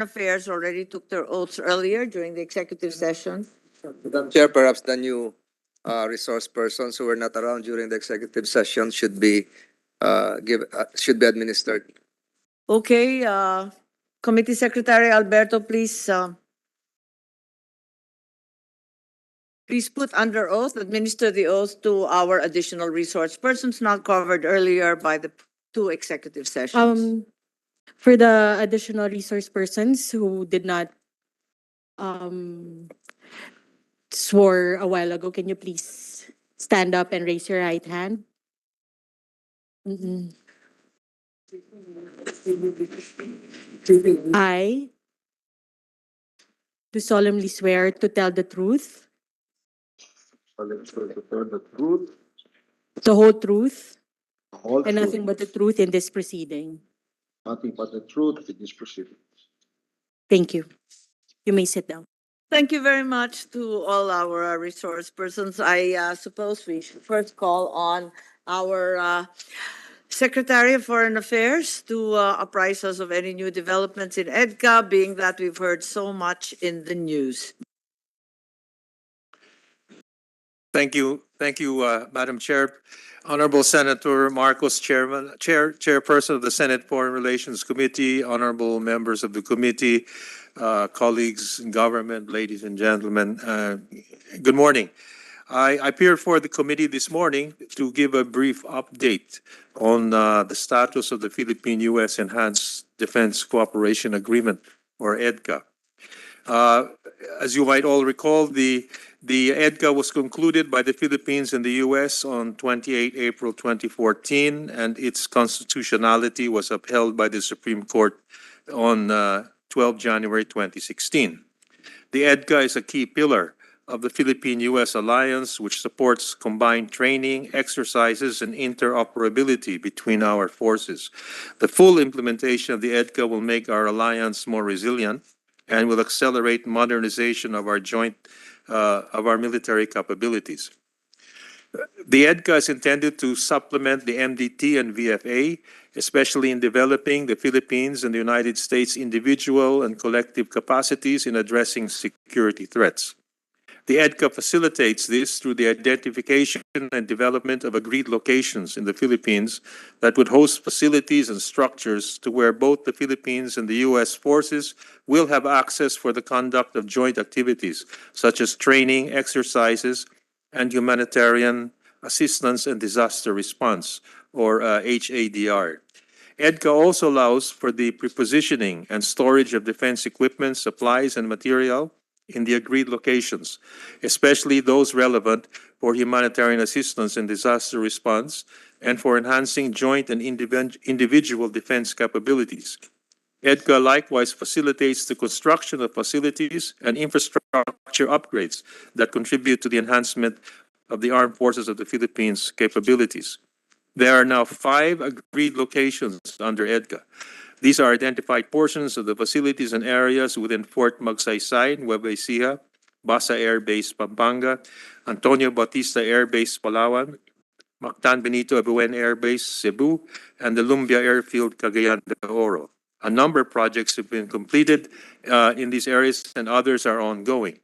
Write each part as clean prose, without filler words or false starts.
Affairs already took their oaths earlier during the executive session. Madam Chair, perhaps the new resource persons who were not around during the executive session should be administered. Okay, Committee Secretary Alberto, please put under oath, administer the oath to our additional resource persons not covered earlier by the two executive sessions. For the additional resource persons who did not swore a while ago, can you please stand up and raise your right hand? I do solemnly swear to tell the truth, the whole truth, and nothing but the truth in this proceeding. Nothing but the truth in this proceeding. Thank you. You may sit down. Thank you very much to all our resource persons. I suppose we should first call on our Secretary of Foreign Affairs to apprise us of any new developments in EDCA, being that we've heard so much in the news. Thank you, Madam Chair. Honorable Senator Marcos, Chairperson of the Senate Foreign Relations Committee, honorable members of the committee, colleagues in government, ladies and gentlemen, good morning. I appeared for the committee this morning to give a brief update on the status of the Philippine-U.S. Enhanced Defense Cooperation Agreement, or EDCA. As you might all recall, the EDCA was concluded by the Philippines and the U.S. on 28 April 2014, and its constitutionality was upheld by the Supreme Court on 12 January 2016. The EDCA is a key pillar of the Philippine-U.S. alliance, which supports combined training, exercises, and interoperability between our forces. The full implementation of the EDCA will make our alliance more resilient and will accelerate modernization of our military capabilities. The EDCA is intended to supplement the MDT and VFA, especially in developing the Philippines and the United States' individual and collective capacities in addressing security threats. The EDCA facilitates this through the identification and development of agreed locations in the Philippines that would host facilities and structures to where both the Philippines and the U.S. forces will have access for the conduct of joint activities, such as training, exercises, and humanitarian assistance and disaster response, or HADR. EDCA also allows for the prepositioning and storage of defense equipment, supplies, and material in the agreed locations, especially those relevant for humanitarian assistance and disaster response, and for enhancing joint and individual defense capabilities. EDCA likewise facilitates the construction of facilities and infrastructure upgrades that contribute to the enhancement of the armed forces of the Philippines' capabilities. There are now 5 agreed locations under EDCA. These are identified portions of the facilities and areas within Fort Magsaysay, Nueva Ecija, Basa Air Base, Pampanga, Antonio Bautista Air Base, Palawan, Mactan Benito Abuen Air Base, Cebu, and the Lumbia Airfield, Cagayan de Oro. A number of projects have been completed in these areas, and others are ongoing.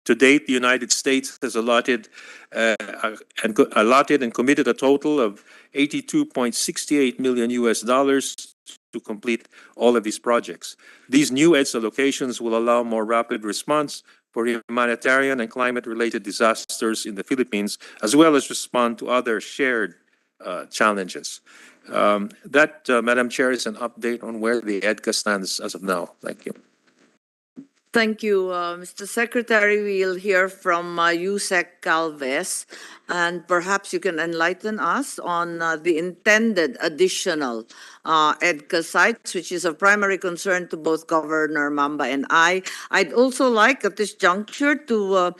To date, the United States has allotted and committed a total of $82.68 million to complete all of these projects. These new EDCA locations will allow more rapid response for humanitarian and climate-related disasters in the Philippines, as well as respond to other shared challenges. Madam Chair, is an update on where the EDCA stands as of now. Thank you. Thank you, Mr. Secretary. We'll hear from Yusek Galvez, and perhaps you can enlighten us on the intended additional EDCA sites, which is of primary concern to both Governor Mamba and I. I'd also like at this juncture to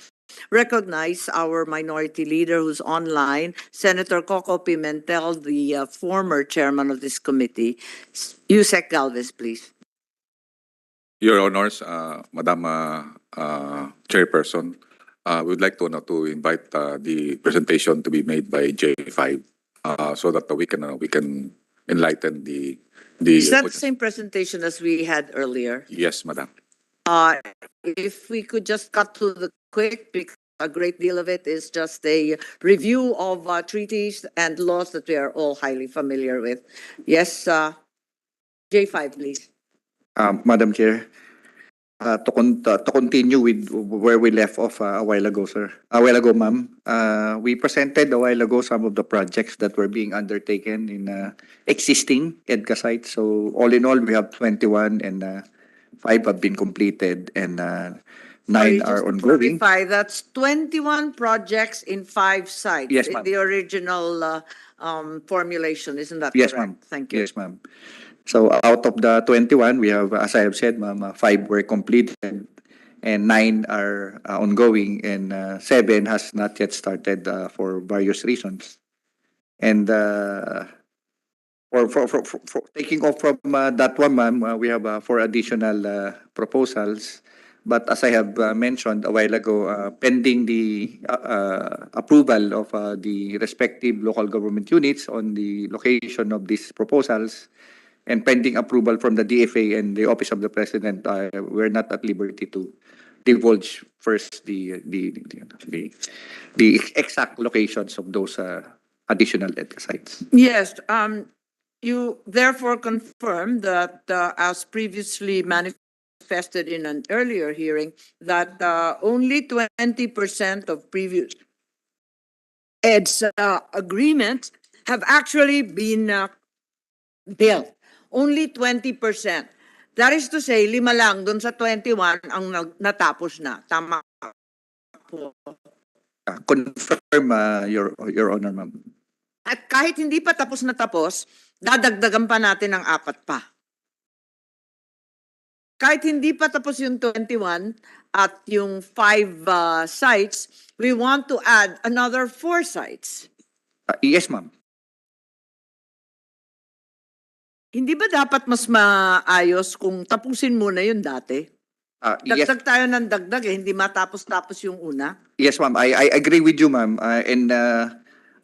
recognize our minority leader who's online, Senator Coco Pimentel, the former chairman of this committee. Yusek Galvez, please. Your Honors, Madam Chairperson, we would like to invite the presentation to be made by J5 so that we can enlighten the Is that the same presentation as we had earlier? Yes, Madam. Uh, if we could just cut to the quick, because a great deal of it is just a review of treaties and laws that we are all highly familiar with. Yes, J5, please. Madam Chair, to continue with where we left off a while ago, sir. A while ago, ma'am, we presented a while ago some of the projects that were being undertaken in existing EDCA sites. So all in all, we have 21 and 5 have been completed and 9 Sorry, are just to ongoing. clarify, that's 21 projects in 5 sites. Yes, In ma'am. the original formulation, isn't that Yes, correct? ma'am. Thank you. Yes, ma'am. So out of the 21, we have, as I have said, ma'am, 5 were completed and 9 are ongoing and 7 has not yet started for various reasons. And for taking off from that one, ma'am, we have 4 additional proposals. But as I have mentioned a while ago, pending the approval of the respective local government units on the location of these proposals, and pending approval from the DFA and the Office of the President, we're not at liberty to divulge first the exact locations of those additional EDCA sites. Yes, you therefore confirm that, as previously manifested in an earlier hearing, that only 20% of previous EDS agreements have actually been built. Only 20%. That is to say, 5 lang dun sa 21 ang natapos na. Tama po. Confirm, Your Honor, ma'am. At kahit hindi pa tapos na tapos, dadagdagan pa natin ng 4 pa. Kahit hindi pa tapos yung 21 at yung 5 sites, we want to add another 4 sites. Yes, ma'am. Hindi ba dapat mas maayos kung tapusin muna yung dati? Yes, Dagdag tayo ng dagdag hindi matapos-tapos yung una. yes, ma'am. I agree with you, ma'am. And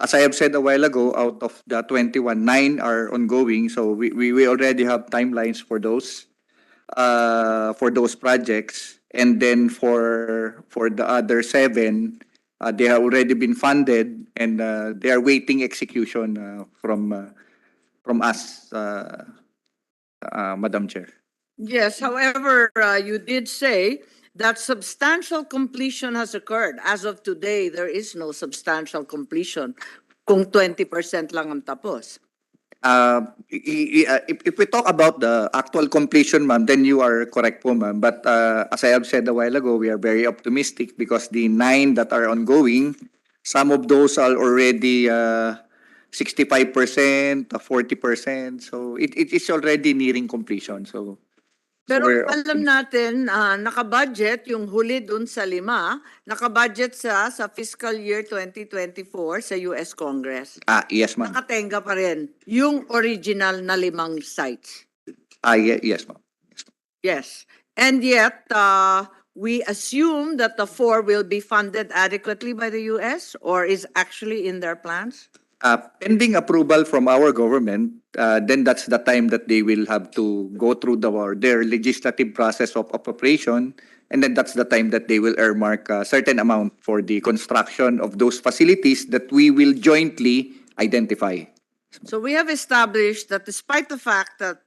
as I have said a while ago, out of the 21, 9 are ongoing. So we already have timelines for those projects. And then for the other 7, they have already been funded and they are waiting execution from us, Madam Chair. Yes, however, you did say that substantial completion has occurred. As of today, there is no substantial completion kung 20% lang ang tapos. If we talk about the actual completion, ma'am, then you are correct po, ma'am. But as I have said a while ago, we are very optimistic because the 9 that are ongoing, some of those are already 65%, 40%. So it is already nearing completion. So Pero we're alam natin, nakabudget yung huli dun sa 5, nakabudget sa fiscal year 2024 sa US Congress. yes, ma'am. Nakatenga pa rin yung original na 5 sites. Yes, ma'am. Yes. And yet, we assume that the 4 will be funded adequately by the US or is actually in their plans? Pending approval from our government, then that's the time that they will have to go through their legislative process of appropriation, and then that's the time that they will earmark a certain amount for the construction of those facilities that we will jointly identify. So we have established that despite the fact that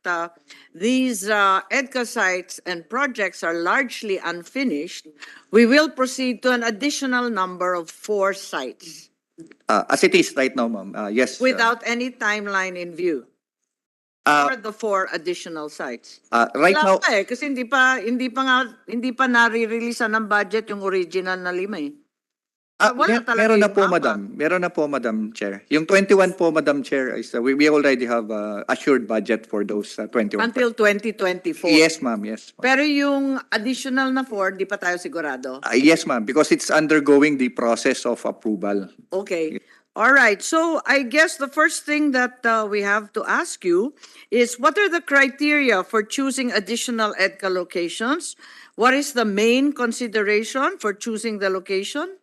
these EDCA sites and projects are largely unfinished, we will proceed to an additional number of 4 sites. As it is right now, ma'am, yes. Without any timeline in view. For the 4 additional sites. Right now, Wala pa kasi hindi pa nare-release ng budget yung original na 5 eh. Wala talaga meron na yung po, mapa. madam. Meron na po, Madam Chair. Yung 21 po, Madam Chair, is we already have assured budget for those 21. Until 2024. Yes, ma'am. Yes, ma'am. Pero yung additional na 4, di pa tayo sigurado. Yes, ma'am, because it's undergoing the process of approval. Okay. All right. So I guess the first thing that we have to ask you is what are the criteria for choosing additional EDCA locations? What is the main consideration for choosing the location?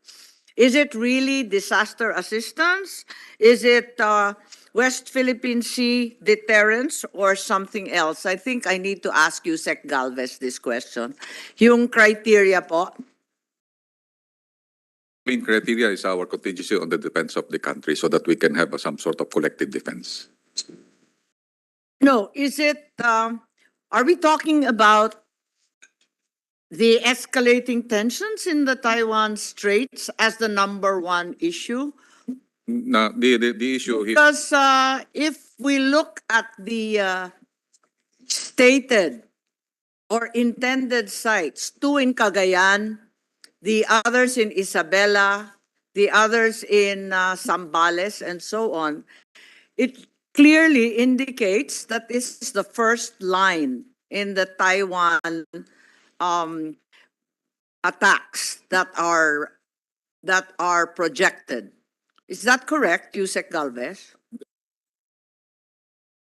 Is it really disaster assistance? Is it West Philippine Sea deterrence or something else? I think I need to ask you, Sec Galvez, this question. Yung criteria po, Main criteria is our contingency on the defense of the country so that we can have some sort of collective defense. no, is it, are we talking about the escalating tensions in the Taiwan Straits as the number one issue? Now, the issue is Because if we look at the stated or intended sites, two in Cagayan, the others in Isabela, the others in Zambales, and so on, it clearly indicates that this is the first line in the Taiwan attacks that are projected. Is that correct, Yusek Galvez?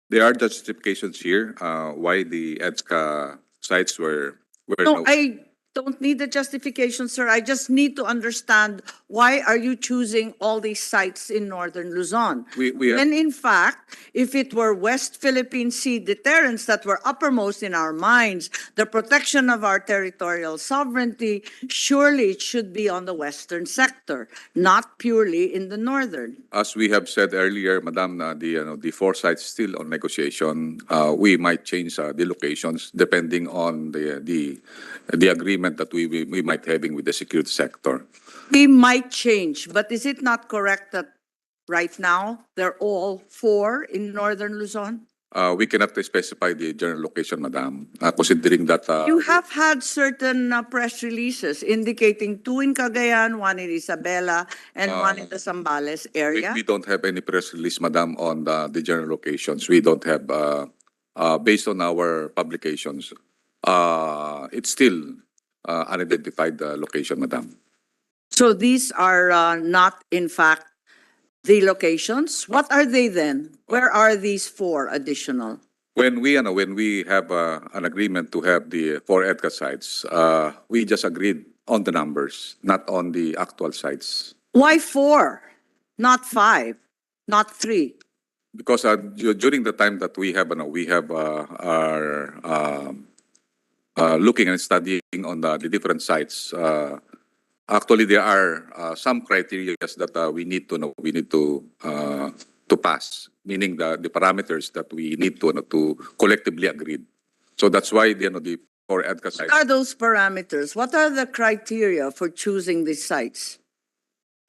there are justifications here why the EDCA sites were No, I don't need the justification, sir. I just need to understand why are you choosing all these sites in northern Luzon? we When in fact, if it were West Philippine Sea deterrents that were uppermost in our minds, the protection of our territorial sovereignty, surely it should be on the western sector, not purely in the northern. as we have said earlier, Madam, the four sites still on negotiation. We might change the locations depending on the agreement that we might having with the security sector. We might change, but is it not correct that right now they're all four in northern Luzon? We cannot specify the general location, Madam, considering that You have had certain press releases indicating two in Cagayan, one in Isabela, and one in the Zambales area. we don't have any press release, Madam, on the general locations. We don't have, based on our publications, it's still unidentified location, Madam. So these are not, in fact, the locations. What are they then? Where are these four additional? When we have an agreement to have the four EDCA sites, we just agreed on the numbers, not on the actual sites. Why four, not five, not three? Because during the time that we have looking and studying on the different sites, actually there are some criteria that we need to pass, meaning the parameters that we need to collectively agree. So that's why the four EDCA sites. What are those parameters? What are the criteria for choosing these sites?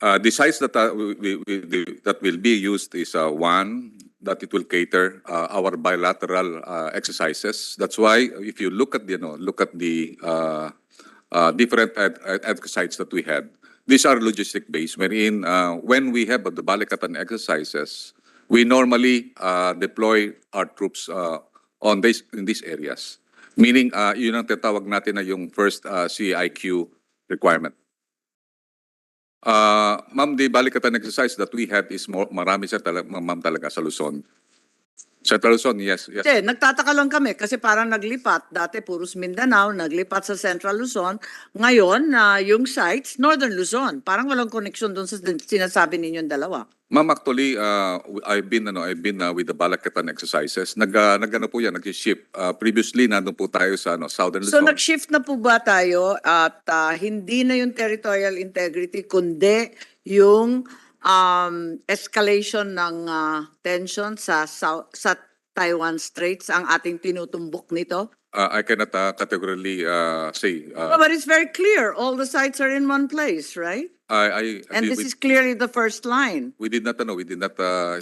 The sites that that will be used is one, that it will cater our bilateral exercises. That's why if you look at the different EDCA sites that we had, these are logistic based. Wherein when we have the Balikatan exercises, we normally deploy our troops in these areas. Meaning, yun ang tatawag natin na yung first CIQ requirement. Ma'am, the Balikatan exercise that we had is marami ma'am talaga sa Luzon. Central Luzon, yes. Hindi, nagtataka lang kami kasi parang naglipat. Dati puros Mindanao, naglipat sa Central Luzon. Ngayon, yung sites, Northern Luzon. Parang walang connection doon sa sinasabi ninyong dalawa. Ma'am, actually, I've been with the Balikatan exercises. Nag-ano po yan, nag-shift. Previously, nandun po tayo sa Southern So Luzon. nag-shift na po ba tayo at hindi na yung territorial integrity kundi yung escalation ng tension sa Taiwan Straits ang ating tinutumbok nito? I cannot categorically say. But it's very clear. All the sites are in one place, right? And this is clearly the first line. We did not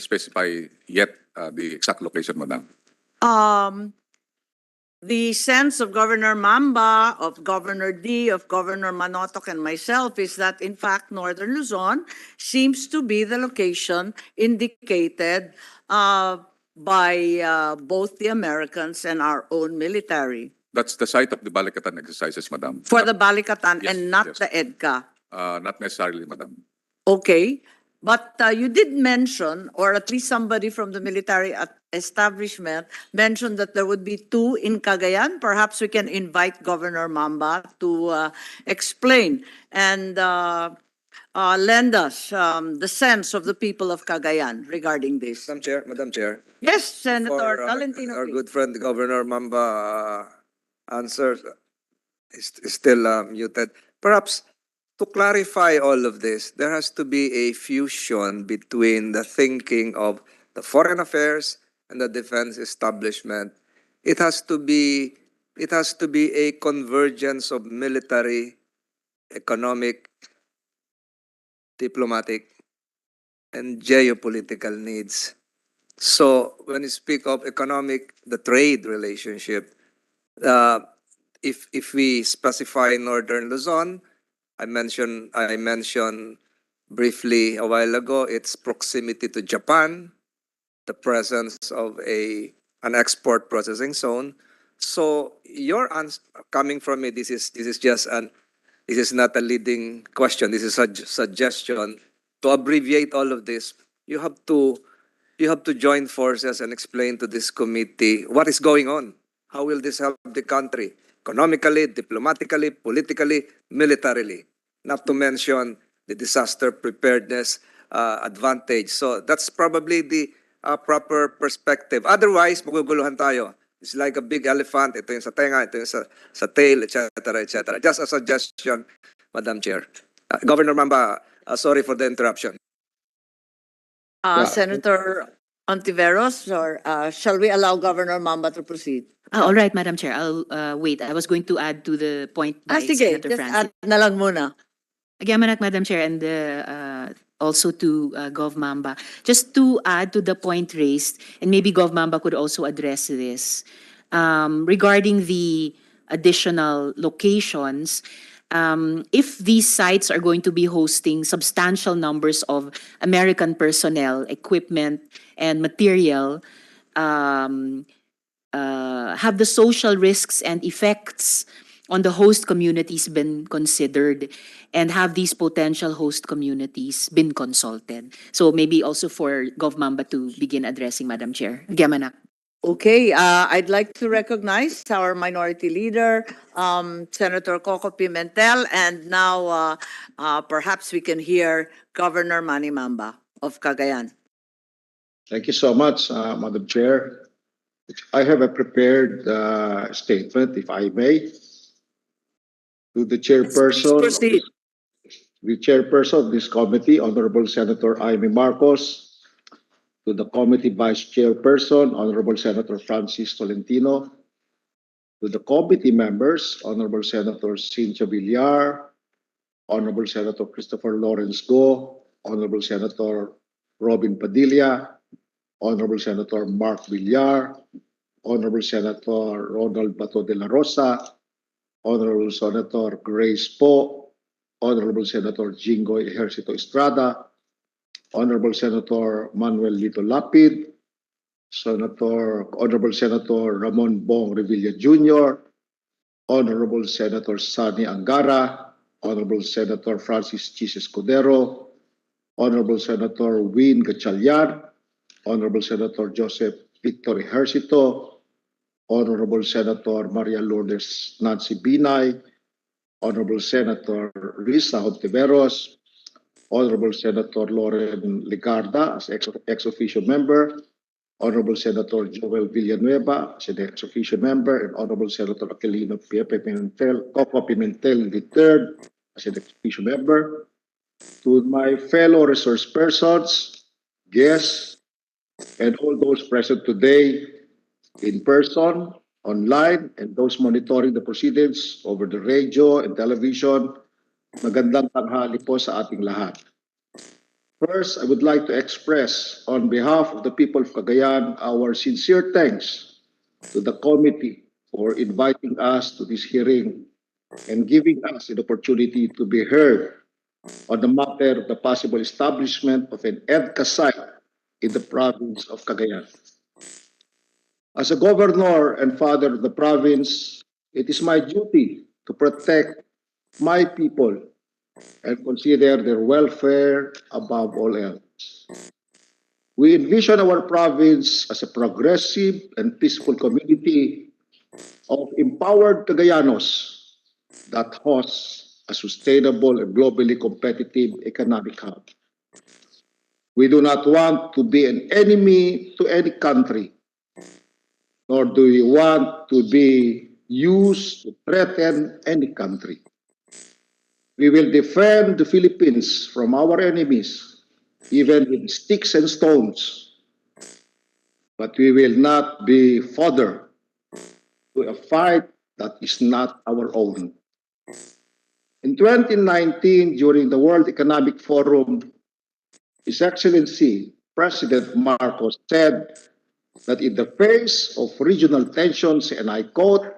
specify yet the exact location, Madam. The sense of Governor Mamba, of Governor D, of Governor Manotok, and myself is that, in fact, Northern Luzon seems to be the location indicated by both the Americans and our own military. That's the site of the Balikatan exercises, Madam. For the Balikatan Yes, and not yes. the EDCA. Not necessarily, Madam. Okay. But you did mention, or at least somebody from the military establishment mentioned that there would be two in Cagayan. Perhaps we can invite Governor Mamba to explain. And lend us the sense of the people of Cagayan regarding this? Madam Chair. Yes, Senator For Tolentino, our please. good friend Governor Mamba answers is still muted. Perhaps to clarify all of this, there has to be a fusion between the thinking of the foreign affairs and the defense establishment. It has to be a convergence of military, economic, diplomatic, and geopolitical needs. So when you speak of economic, the trade relationship, uh, if we specify Northern Luzon, I mentioned briefly a while ago its proximity to Japan, the presence of an export processing zone. So coming from me, this is just this is not a leading question. This is a suggestion. To abbreviate all of this, you have to join forces and explain to this committee what is going on. How will this help the country economically, diplomatically, politically, militarily? Not to mention the disaster preparedness advantage. So that's probably the proper perspective. Otherwise, maguguluhan tayo. It's like a big elephant. Ito yung sa tenga, ito yung sa tail, etc., etc. Just a suggestion, Madam Chair. Governor Mamba, sorry for the interruption. Senator Ontiveros, or shall we allow Governor Mamba to proceed? All right, Madam Chair. I'll wait. I was going to add to the point by Sige, Senator just Francis. add na lang muna. Again, Madam Chair, and also to Gov Mamba. Just to add to the point raised, and maybe Gov Mamba could also address this, regarding the additional locations, if these sites are going to be hosting substantial numbers of American personnel, equipment, and material, have the social risks and effects on the host communities been considered, and have these potential host communities been consulted? So maybe also for Gov Mamba to begin addressing, Madam Chair. Gyamanak. Okay, I'd like to recognize our minority leader, Senator Coco Pimentel, and now perhaps we can hear Governor Manny Mamba of Cagayan. Thank you so much, Madam Chair. I have a prepared statement, if I may, to the chairperson, proceed. the chairperson of this committee, Honorable Senator Amy Marcos, to the committee vice chairperson, Honorable Senator Francis Tolentino, to the committee members, Honorable Senator Cynthia Villar, Honorable Senator Christopher Lawrence Go, Honorable Senator Robin Padilla, Honorable Senator Mark Villar, Honorable Senator Ronald Bato de la Rosa, Honorable Senator Grace Poe, Honorable Senator Jingoy Ejercito Estrada, Honorable Senator Manuel Lito Lapid, Honorable Senator Ramon Bong Revilla Jr., Honorable Senator Sani Angara, Honorable Senator Francis Chis Escudero, Honorable Senator Win Gatchalian, Honorable Senator Joseph Victor Ejercito, Honorable Senator Maria Lourdes Nancy Binay, Honorable Senator Risa Hontiveros, Honorable Senator Loren Ligarda as ex-officio member, Honorable Senator Joel Villanueva as an ex-officio member, and Honorable Senator Aquilino Coco Pimentel III as an ex-officio member. To my fellow resource persons, guests, and all those present today in person, online, and those monitoring the proceedings over the radio and television, magandang tanghali po sa ating lahat. First, I would like to express on behalf of the people of Cagayan our sincere thanks to the committee for inviting us to this hearing and giving us an opportunity to be heard on the matter of the possible establishment of an EDCA site in the province of Cagayan. As a governor and father of the province, it is my duty to protect my people and consider their welfare above all else. We envision our province as a progressive and peaceful community of empowered Cagayanos that hosts a sustainable and globally competitive economic hub. We do not want to be an enemy to any country, nor do we want to be used to threaten any country. We will defend the Philippines from our enemies, even with sticks and stones, but we will not be fodder to a fight that is not our own. In 2019, during the World Economic Forum, His Excellency President Marcos said that in the face of regional tensions, and I quote,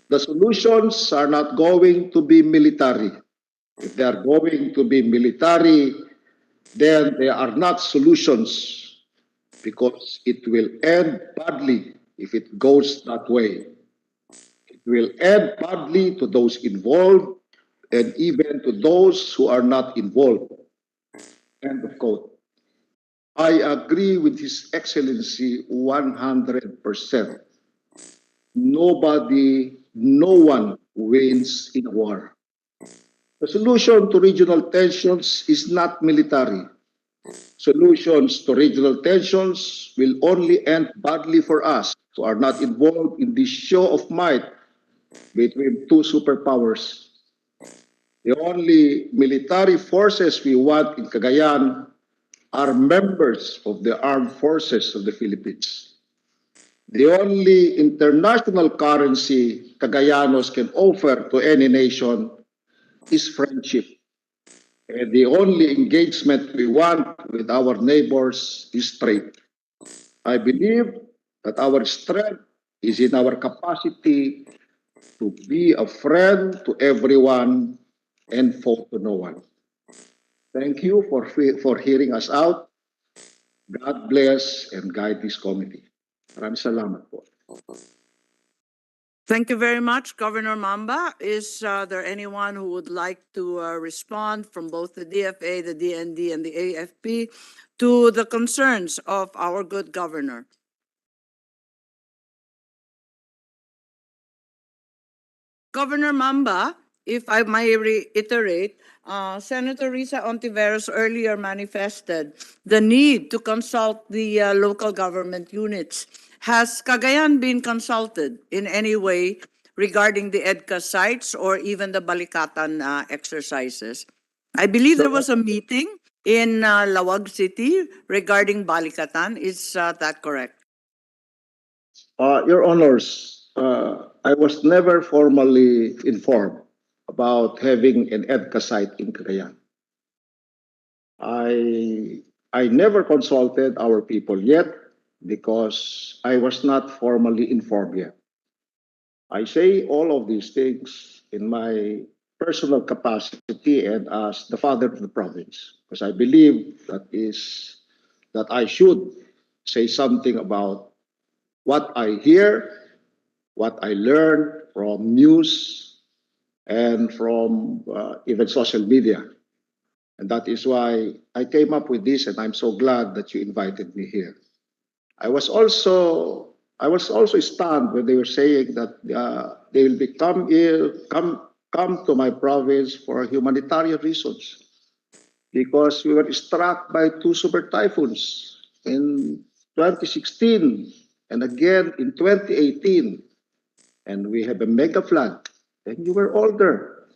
the solutions are not going to be military. If they are going to be military, then they are not solutions because it will end badly if it goes that way. It will end badly to those involved and even to those who are not involved. End of quote. I agree with His Excellency 100%. No one wins in a war. The solution to regional tensions is not military. Solutions to regional tensions will only end badly for us who are not involved in this show of might between two superpowers. The only military forces we want in Cagayan are members of the armed forces of the Philippines. The only international currency Cagayanos can offer to any nation is friendship. And the only engagement we want with our neighbors is trade. I believe that our strength is in our capacity to be a friend to everyone and foe to no one. Thank you for hearing us out. God bless and guide this committee. Maraming salamat po. Thank you very much, Governor Mamba. Is there anyone who would like to respond from both the DFA, the DND, and the AFP to the concerns of our good governor? Governor Mamba, if I may reiterate, Senator Risa Ontiveros earlier manifested the need to consult the local government units. Has Cagayan been consulted in any way regarding the EDCA sites or even the Balikatan exercises? I believe there was a meeting in Lawag City regarding Balikatan. Is that correct? Your Honors, I was never formally informed about having an EDCA site in Cagayan. I never consulted our people yet because I was not formally informed yet. I say all of these things in my personal capacity and as the father of the province, because I believe that I should say something about what I hear, what I learn from news and from even social media. And that is why I came up with this, and I'm so glad that you invited me here. I was also stunned when they were saying that they will come to my province for humanitarian reasons, because we were struck by two super typhoons in 2016 and again in 2018, and we have a mega flood. And you were all there,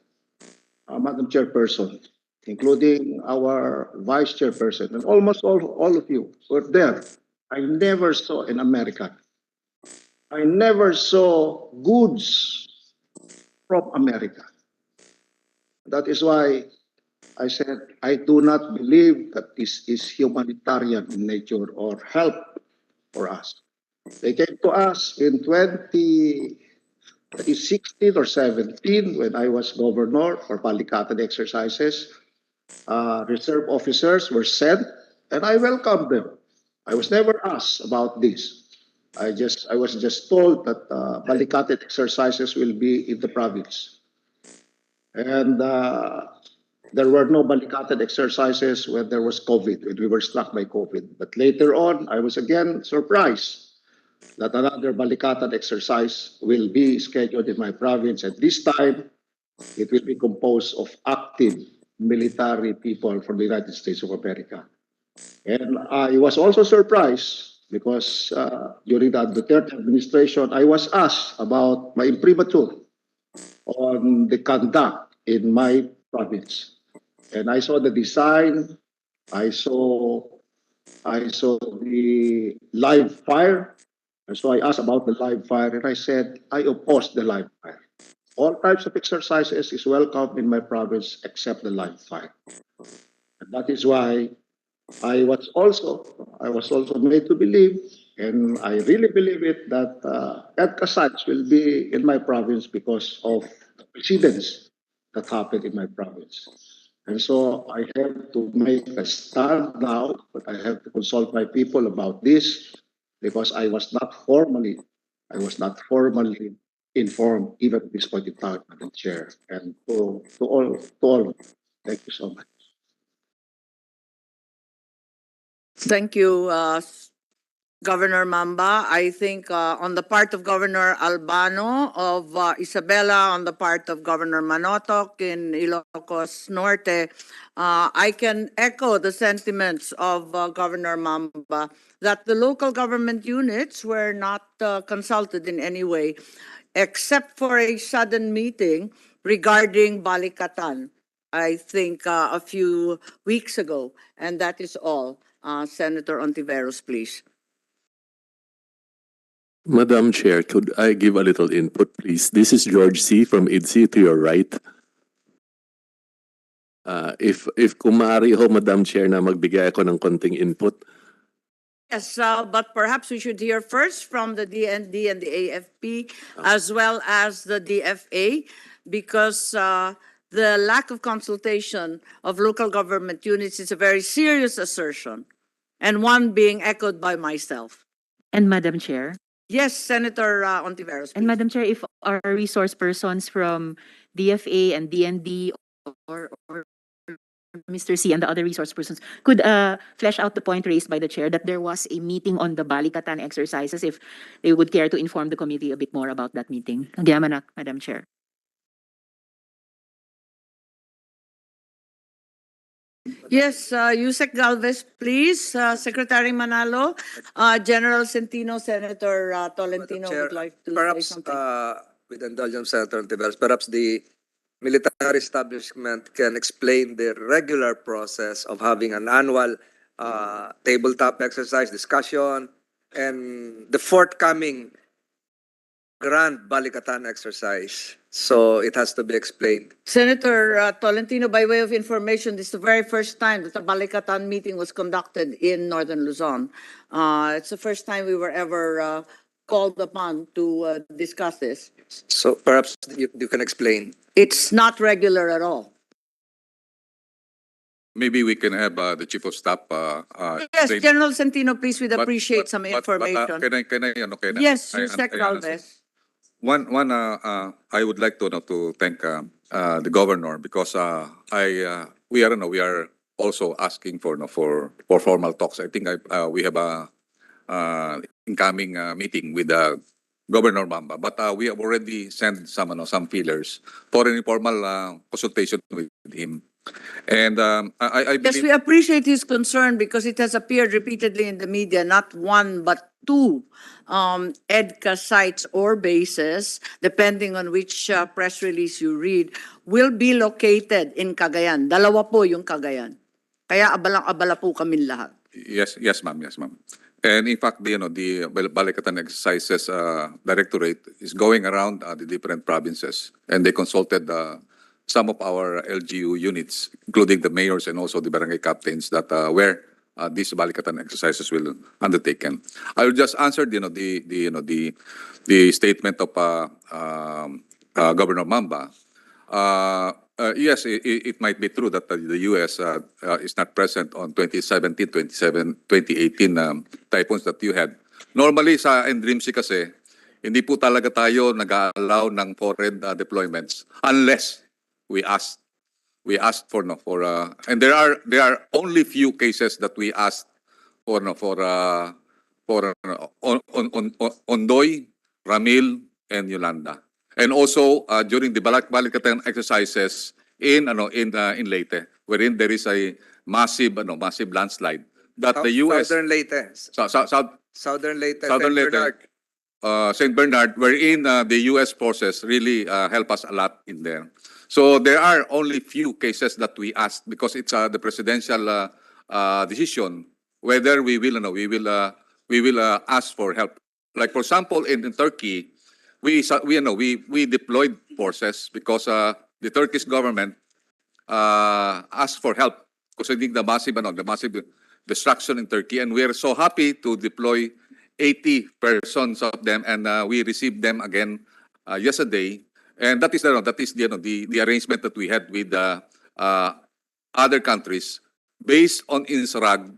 Madam Chairperson, including our Vice Chairperson, and almost all of you were there. I never saw in America. I never saw goods from America. That is why I said I do not believe that this is humanitarian in nature or help for us. They came to us in 2016 or 17 when I was governor for Balikatan exercises. Reserve officers were sent, and I welcomed them. I was never asked about this. I was just told that Balikatan exercises will be in the province, and there were no Balikatan exercises when there was COVID, when we were struck by COVID. But later on, I was again surprised that another Balikatan exercise will be scheduled in my province, and this time It will be composed of active military people from the United States of America. And I was also surprised because during the Duterte administration, I was asked about my imprimatur on the conduct in my province. And I saw the design, I saw the live fire. And so I asked about the live fire and I said, I oppose the live fire. All types of exercises is welcome in my province except the live fire. And that is why I was also made to believe, and I really believe it, that EDCA sites will be in my province because of the precedents that happened in my province. And so I have to make a stand now, but I have to consult my people about this because I was not formally informed even at this point in time, Madam Chair, and to all, thank you so much. Thank you, Governor Mamba. I think on the part of Governor Albano of Isabela, on the part of Governor Manotoc in Ilocos Norte, I can echo the sentiments of Governor Mamba that the local government units were not consulted in any way, except for a sudden meeting regarding Balikatan, I think a few weeks ago, and that is all. Senator Ontiveros, please. Madam Chair, could I give a little input, please? This is George C. from EDCA to your right. If kumari ho, Madam Chair, na magbigay ako ng konting input. Yes, but perhaps we should hear first from the DND and the AFP as well as the DFA because the lack of consultation of local government units is a very serious assertion and one being echoed by myself. And Madam Chair. Yes, Senator Ontiveros. And please. Madam Chair, if our resource persons from DFA and DND or Mr. C and the other resource persons could flesh out the point raised by the chair that there was a meeting on the Balikatan exercises, if they would care to inform the committee a bit more about that meeting. Nagyamanak, Madam Chair. Yes, Yusek Galvez, please. Secretary Manalo, General Centino, Senator Tolentino Chair, would like to say perhaps something. with indulgence, Senator Ontiveros, perhaps the military establishment can explain the regular process of having an annual tabletop exercise discussion and the forthcoming grand Balikatan exercise. So it has to be explained. Senator Tolentino, by way of information, this is the very first time that the Balikatan meeting was conducted in Northern Luzon. It's the first time we were ever called upon to discuss this. So perhaps you can explain. It's not regular at all. Maybe we can have the chief of staff. Yes, explain. General Centino, please, we'd appreciate some But, information. can I? Yes, I- Yusek I Galvez. One, I would like to thank the governor because we are also asking for formal talks. I think we have a incoming meeting with Governor Mamba, but we have already sent some feelers for an informal consultation with him. And I Yes, believe we appreciate his concern because it has appeared repeatedly in the media, not one but two EDCA sites or bases, depending on which press release you read, will be located in Cagayan. Dalawa po yung Cagayan. Kaya abalang-abala po kami lahat. yes, ma'am. And in fact, the Balikatan exercises directorate is going around the different provinces, and they consulted some of our LGU units, including the mayors and also the barangay captains that where these Balikatan exercises will undertaken. I will just answer the statement of Governor Mamba. Yes, it might be true that the U.S. Is not present on 2017, 2018 typhoons that you had. Normally sa NDRIMC kasi, hindi po talaga tayo nag-allow ng foreign deployments unless we ask for and there are only few cases that we asked for Ondoy, Ramil, and Yolanda. And also during the Balikatan exercises in Leyte, wherein there is a massive landslide that the US Southern Leyte. Southern Leyte. Southern St. Leyte. Bernard. St. Bernard, wherein the U.S. forces really help us a lot in there. So there are only few cases that we asked because it's the presidential decision whether we will ask for help. Like for example, in Turkey, we deployed forces because the Turkish government asked for help because I think the massive destruction in Turkey, and we are so happy to deploy 80 persons of them, and we received them again yesterday, and that is the arrangement that we had with other countries based on INSRAG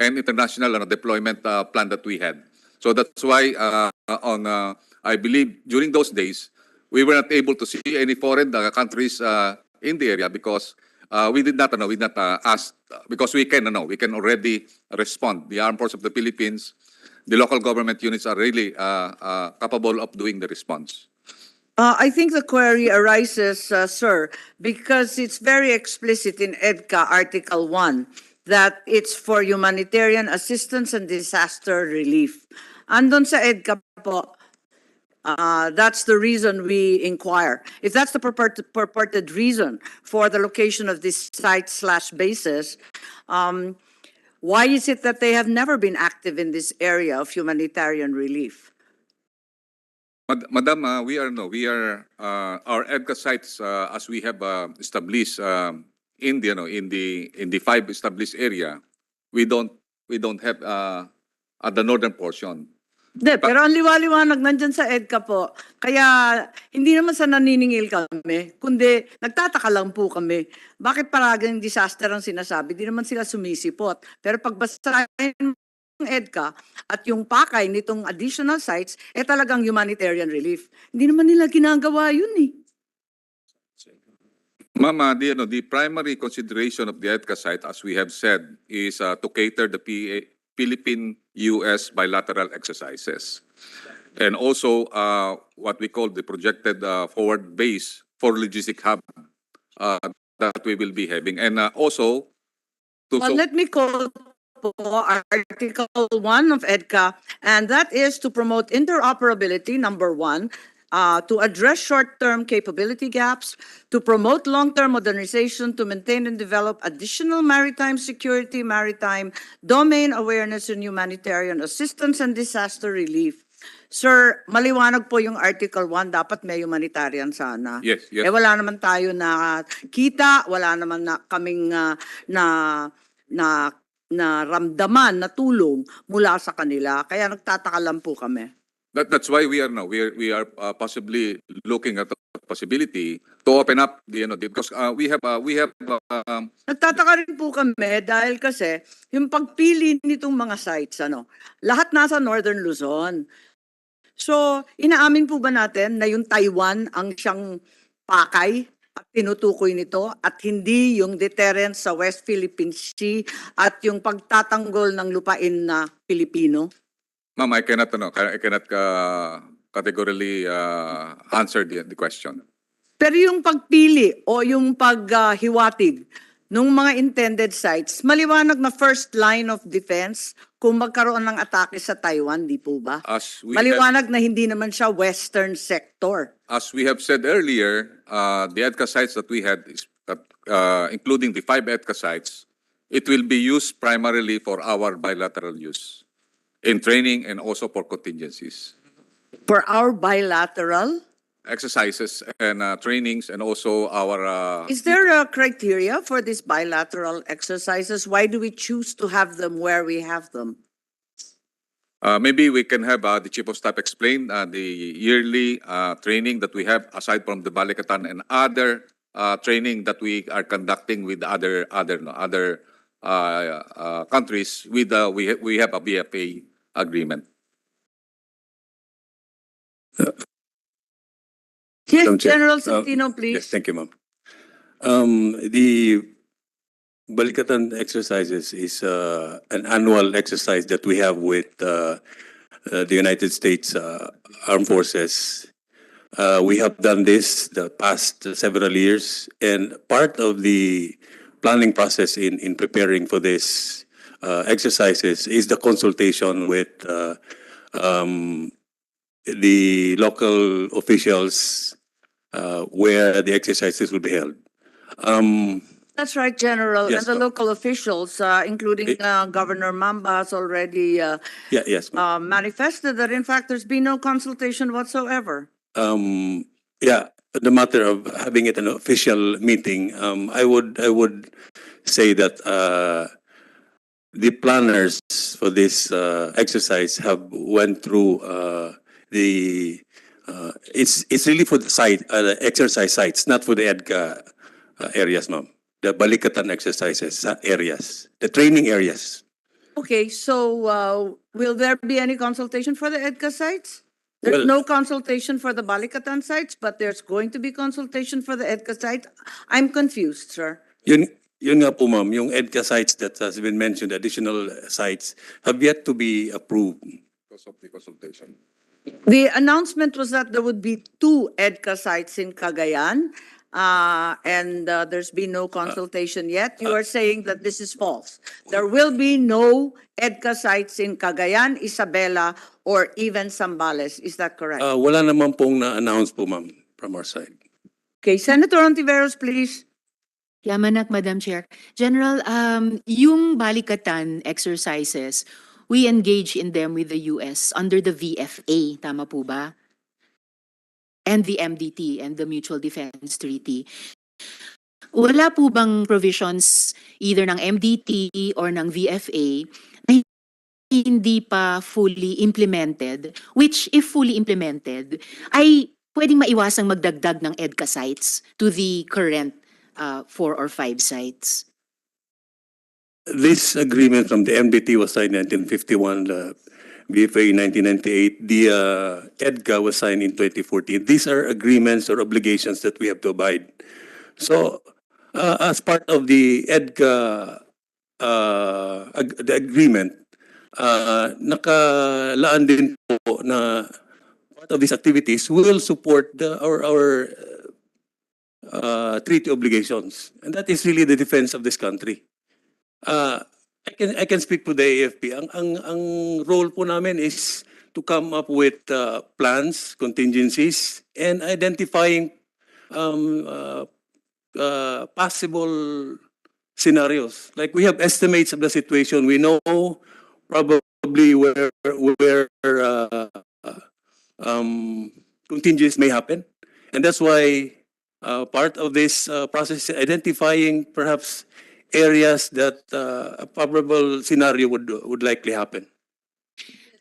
and international deployment plan that we had. So that's why I believe during those days we were not able to see any foreign countries in the area because we did not ask because we can already respond. The Armed Forces of the Philippines, the local government units are really capable of doing the response. I think the query arises, sir, because it's very explicit in EDCA Article 1 that it's for humanitarian assistance and disaster relief. Andon sa EDCA po, that's the reason we inquire. If that's the purported reason for the location of this site/bases, why is it that they have never been active in this area of humanitarian relief? Madam, we are our EDCA sites as we have established in the 5 established area. We don't have at the northern portion. Pero ang liwaliwanag nandyan sa EDCA po. Kaya hindi naman sa naniningil kami, kundi nagtataka lang po kami. Bakit paraging disaster ang sinasabi? Di naman sila sumisipot. Pero pagbasahin ng EDCA at yung pakay nitong additional sites, talagang humanitarian relief. Hindi naman nila ginagawa yun eh. Mama, the primary consideration of the EDCA site, as we have said, is to cater the Philippine-U.S. bilateral exercises. And also what we call the projected forward base for logistic hub that we will be having. And also... let me quote Article 1 of EDCA, and that is to promote interoperability, number 1, to address short-term capability gaps, to promote long-term modernization, to maintain and develop additional maritime security, maritime domain awareness and humanitarian assistance and disaster relief. Sir, maliwanag po yung Article 1, dapat may humanitarian sana. Yes. Wala naman tayo na kita, wala naman na kaming ramdaman na tulong mula sa kanila. Kaya nagtataka lang po kami. That's why we are possibly looking at the possibility to open up because we have nagtataka rin po kami dahil kasi yung pagpili nitong mga sites lahat nasa Northern Luzon. So inaamin po ba natin na yung Taiwan ang siyang pakay at tinutukoy nito at hindi yung deterrence sa West Philippine Sea at yung pagtatanggol ng lupain na Pilipino? Ma'am, I cannot categorically answer the question. Pero yung pagpili o yung paghiwatig ng mga intended sites, maliwanag na first line of defense kung magkaroon ng atake sa Taiwan, di po ba? Maliwanag na hindi naman siya western sector. As we have said earlier, the EDCA sites that we had, including the 5 EDCA sites, it will be used primarily for our bilateral use. In training and also for contingencies. For our bilateral? Exercises and trainings and also our... Is there a criteria for these bilateral exercises? Why do we choose to have them where we have them? Maybe we can have the Chief of Staff explain the yearly training that we have aside from the Balikatan and other training that we are conducting with other countries. We have a BFA agreement. Yes, Madam Chair. General Santino, please. Yes, thank you, ma'am. The Balikatan exercises is an annual exercise that we have with the United States Armed Forces We have done this the past several years, and part of the planning process in preparing for this exercises is the consultation with the local officials where the exercises will be held. That's right, General. And Yes, the ma'am. local officials, including Governor Mamba, has already Yes, ma'am. manifested that, in fact, there's been no consultation whatsoever. Yeah, the matter of having it an official meeting, I would say that the planners for this exercise have went through the it's really for the site exercise sites, not for the EDCA areas, ma'am. The Balikatan exercises areas, the training areas. Okay, so will there be any consultation for the EDCA sites? There's Well- no consultation for the Balikatan sites, but there's going to be consultation for the EDCA site. I'm confused, sir. Yun nga po, ma'am, yung EDCA sites that has been mentioned, additional sites, have yet to be approved. Because of the consultation. The announcement was that there would be 2 EDCA sites in Cagayan, and there's been no consultation yet. You are saying that this is false. There will be no EDCA sites in Cagayan, Isabela, or even Zambales. Is that correct? Wala naman pong na-announce po, ma'am, from our side. Okay, Senator Ontiveros, please. Yamanak, Madam Chair. General, yung Balikatan exercises, we engage in them with the US under the VFA, tama po ba? And the MDT and the Mutual Defense Treaty. Wala po bang provisions either ng MDT or ng VFA na hindi pa fully implemented, which if fully implemented, ay pwedeng maiwasang magdagdag ng EDCA sites to the current 4 or 5 sites? This agreement from the MDT was signed in 1951, the BFA in 1998, the EDCA was signed in 2014. These are agreements or obligations that we have to abide. So, as part of the EDCA the agreement, nakalaan din po na part of these activities will support our treaty obligations, and that is really the defense of this country. I can speak to the AFP. Ang role po namin is to come up with plans, contingencies, and identifying possible scenarios. Like we have estimates of the situation. We know probably where contingencies may happen, and that's why part of this process is identifying perhaps areas that a probable scenario would likely happen.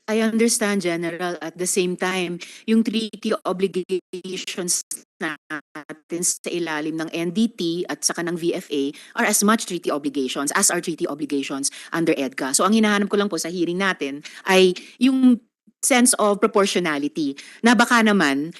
I understand, General. At the same time, yung treaty obligations natin sa ilalim ng NDT at saka ng VFA are as much treaty obligations as our treaty obligations under EDCA. So ang hinahanap ko lang po sa hearing natin ay yung sense of proportionality na baka naman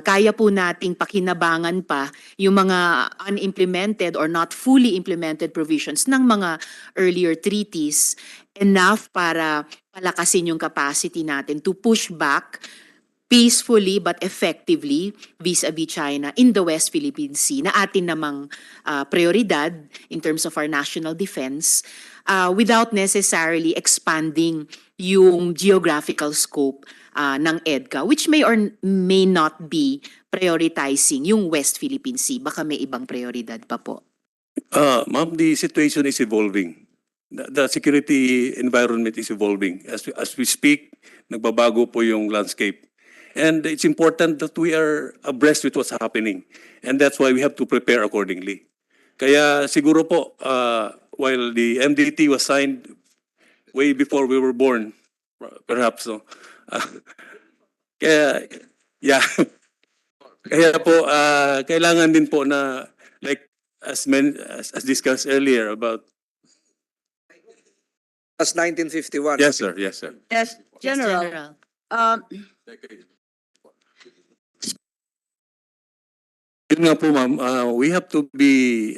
kaya po nating pakinabangan pa yung mga unimplemented or not fully implemented provisions ng mga earlier treaties enough para palakasin yung capacity natin to push back peacefully but effectively vis-a-vis China in the West Philippine Sea na atin namang prioridad in terms of our national defense without necessarily expanding yung geographical scope ng EDCA, which may or may not be prioritizing yung West Philippine Sea. Baka may ibang prioridad pa po. Ma'am, the situation is evolving. The security environment is evolving. As we speak, nagbabago po yung landscape. And it's important that we are abreast with what's happening. And that's why we have to prepare accordingly. Kaya siguro po, while the MDT was signed way before we were born, perhaps, no? Kaya, yeah. Kaya po, kailangan din po na, like, as discussed earlier about. As 1951. Yes, sir. Yes, sir. Yes, General. General. Yun nga po, ma'am, we have to be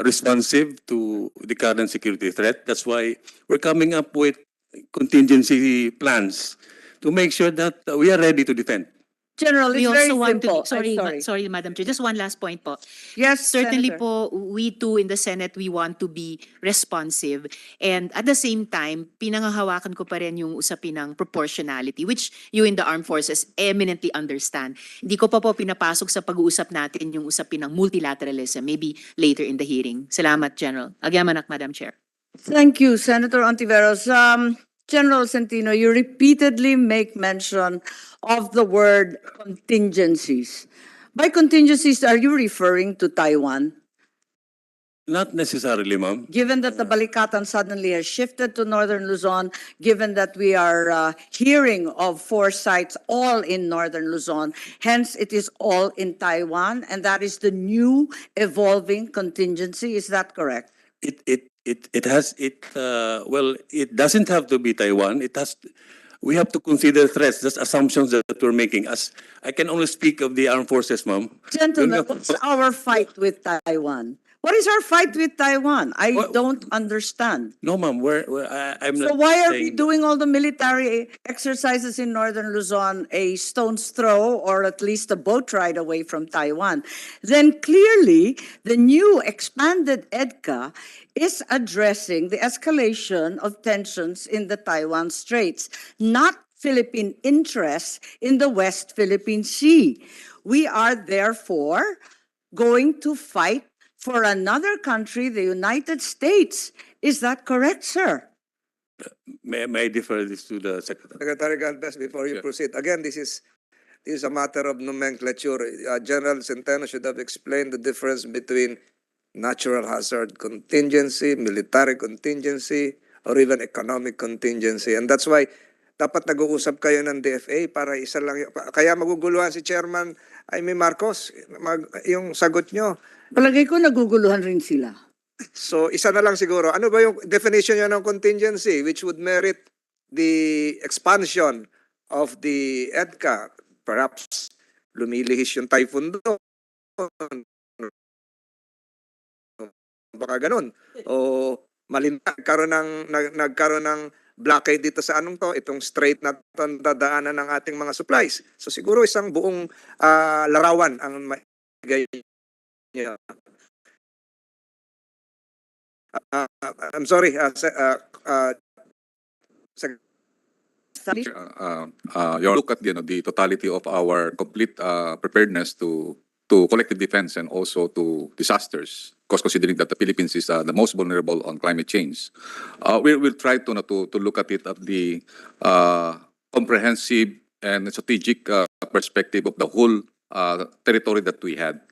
responsive to the current security threat. That's why we're coming up with contingency plans to make sure that we are ready to defend. General, We it's very also want to simple. be, sorry, I'm sorry. sorry, Madam Chair, just one last point po. Yes, Certainly Senator. po, we too in the Senate, we want to be responsive. And at the same time, pinangahawakan ko pa rin yung usapin ng proportionality, which you in the armed forces eminently understand. Hindi ko pa po pinapasok sa pag-uusap natin yung usapin ng multilateralism, maybe later in the hearing. Salamat, General. Agyamanak, Madam Chair. Thank you, Senator Ontiveros. General Centino, you repeatedly make mention of the word contingencies. By contingencies, are you referring to Taiwan? Not necessarily, ma'am. Given that the Balikatan suddenly has shifted to northern Luzon, given that we are hearing of 4 sites all in northern Luzon, hence it is all in Taiwan, and that is the new evolving contingency. Is that correct? Well, it doesn't have to be Taiwan. We have to consider threats, just assumptions that we're making. As I can only speak of the armed forces, ma'am. Gentlemen, what's our fight with Taiwan? What is our fight with Taiwan? I don't understand. No, ma'am, I'm So not why are we saying that. doing all the military exercises in northern Luzon a stone's throw or at least a boat ride away from Taiwan? Then clearly the new expanded EDCA is addressing the escalation of tensions in the Taiwan Straits, not Philippine interests in the West Philippine Sea. We are therefore going to fight for another country, the United States. Is that correct, sir? May I defer this to the Secretary? Secretary Galvez, before you Sure. proceed, again, this is a matter of nomenclature. General Centeno should have explained the difference between natural hazard contingency, military contingency, or even economic contingency. And that's why dapat nag-uusap kayo ng DFA para isa lang. Kaya maguguluhan si Chairman Jaime Marcos, yung sagot nyo. Palagay ko naguguluhan rin sila. So isa na lang siguro. Ano ba yung definition nyo ng contingency which would merit the expansion of the EDCA? Perhaps lumilihis yung typhoon doon. Baka ganun. O nagkaroon ng blockade dito sa anong to, itong strait na dadaanan ng ating mga supplies. So siguro isang buong larawan ang maigay niya. I'm sorry, You look at the totality of our complete preparedness to collective defense and also to disasters. Because considering that the Philippines is the most vulnerable on climate change, we'll try to look at it at the comprehensive and strategic perspective of the whole territory that we had.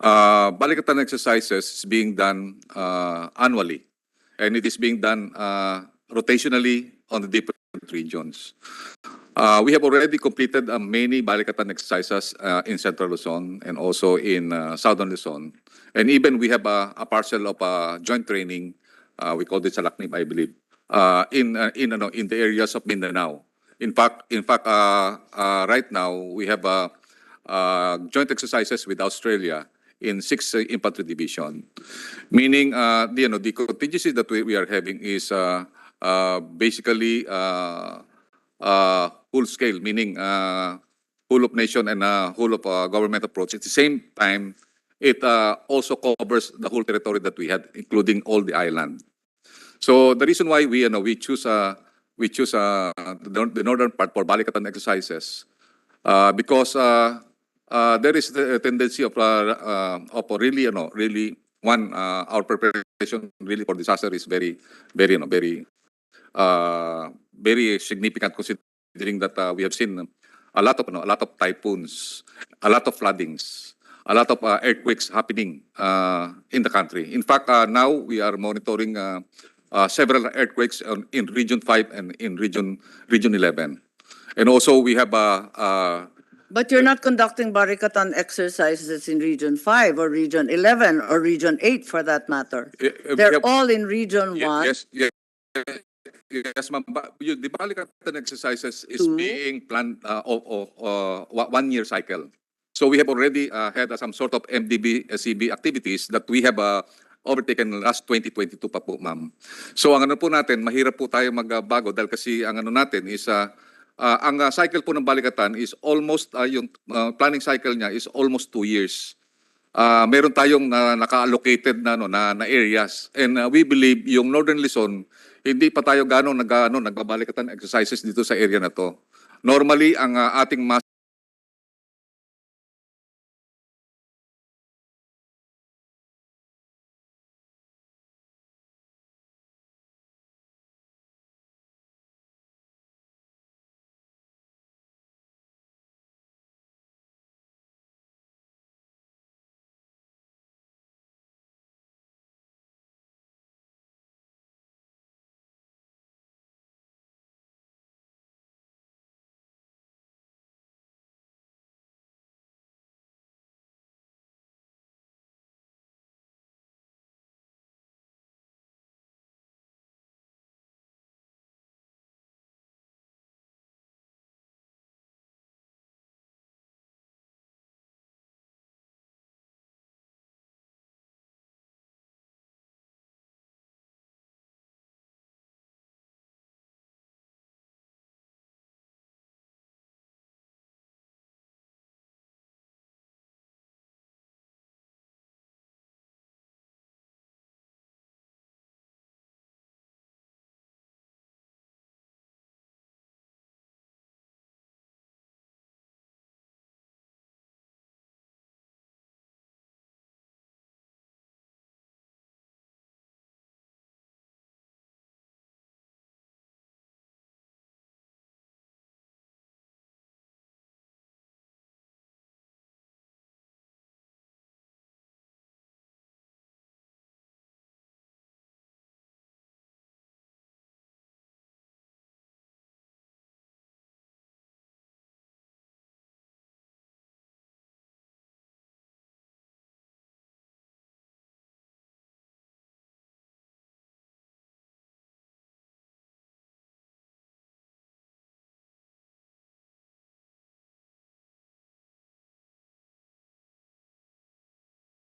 Balikatan exercises is being done annually, and it is being done rotationally on the different regions. We have already completed many Balikatan exercises in Central Luzon and also in Southern Luzon. And even we have a parcel of joint training, we call it Salaknib, I believe, in the areas of Mindanao. In fact, right now we have joint exercises with Australia in 6 infantry division, meaning the contingency that we are having is basically full scale, meaning whole of nation and whole of government approach. At the same time, it also covers the whole territory that we had, including all the island. So the reason why we choose the northern part for Balikatan exercises, because there is the tendency of really our preparation really for disaster is very significant, considering that we have seen a lot of typhoons, a lot of floodings, a lot of earthquakes happening in the country. In fact, now we are monitoring several earthquakes in Region 5 and in Region 11. And also we have But you're not conducting Balikatan exercises in Region 5 or Region 11 or Region 8 for that matter. They're all in Region 1. Yes, ma'am. The Balikatan exercises is being planned of 1 year cycle. So we have already had some sort of MDB, SCB activities that we have overtaken last 2022 pa po, ma'am. So ang ano po natin, mahirap po tayo magbago dahil kasi ang ano natin is Ang cycle po ng Balikatan is almost, yung planning cycle niya is almost 2 years. Meron tayong naka-allocated na, na areas. And we believe yung Northern Luzon, hindi pa tayo nagbabalikatan exercises dito sa area na to. Normally, ang ating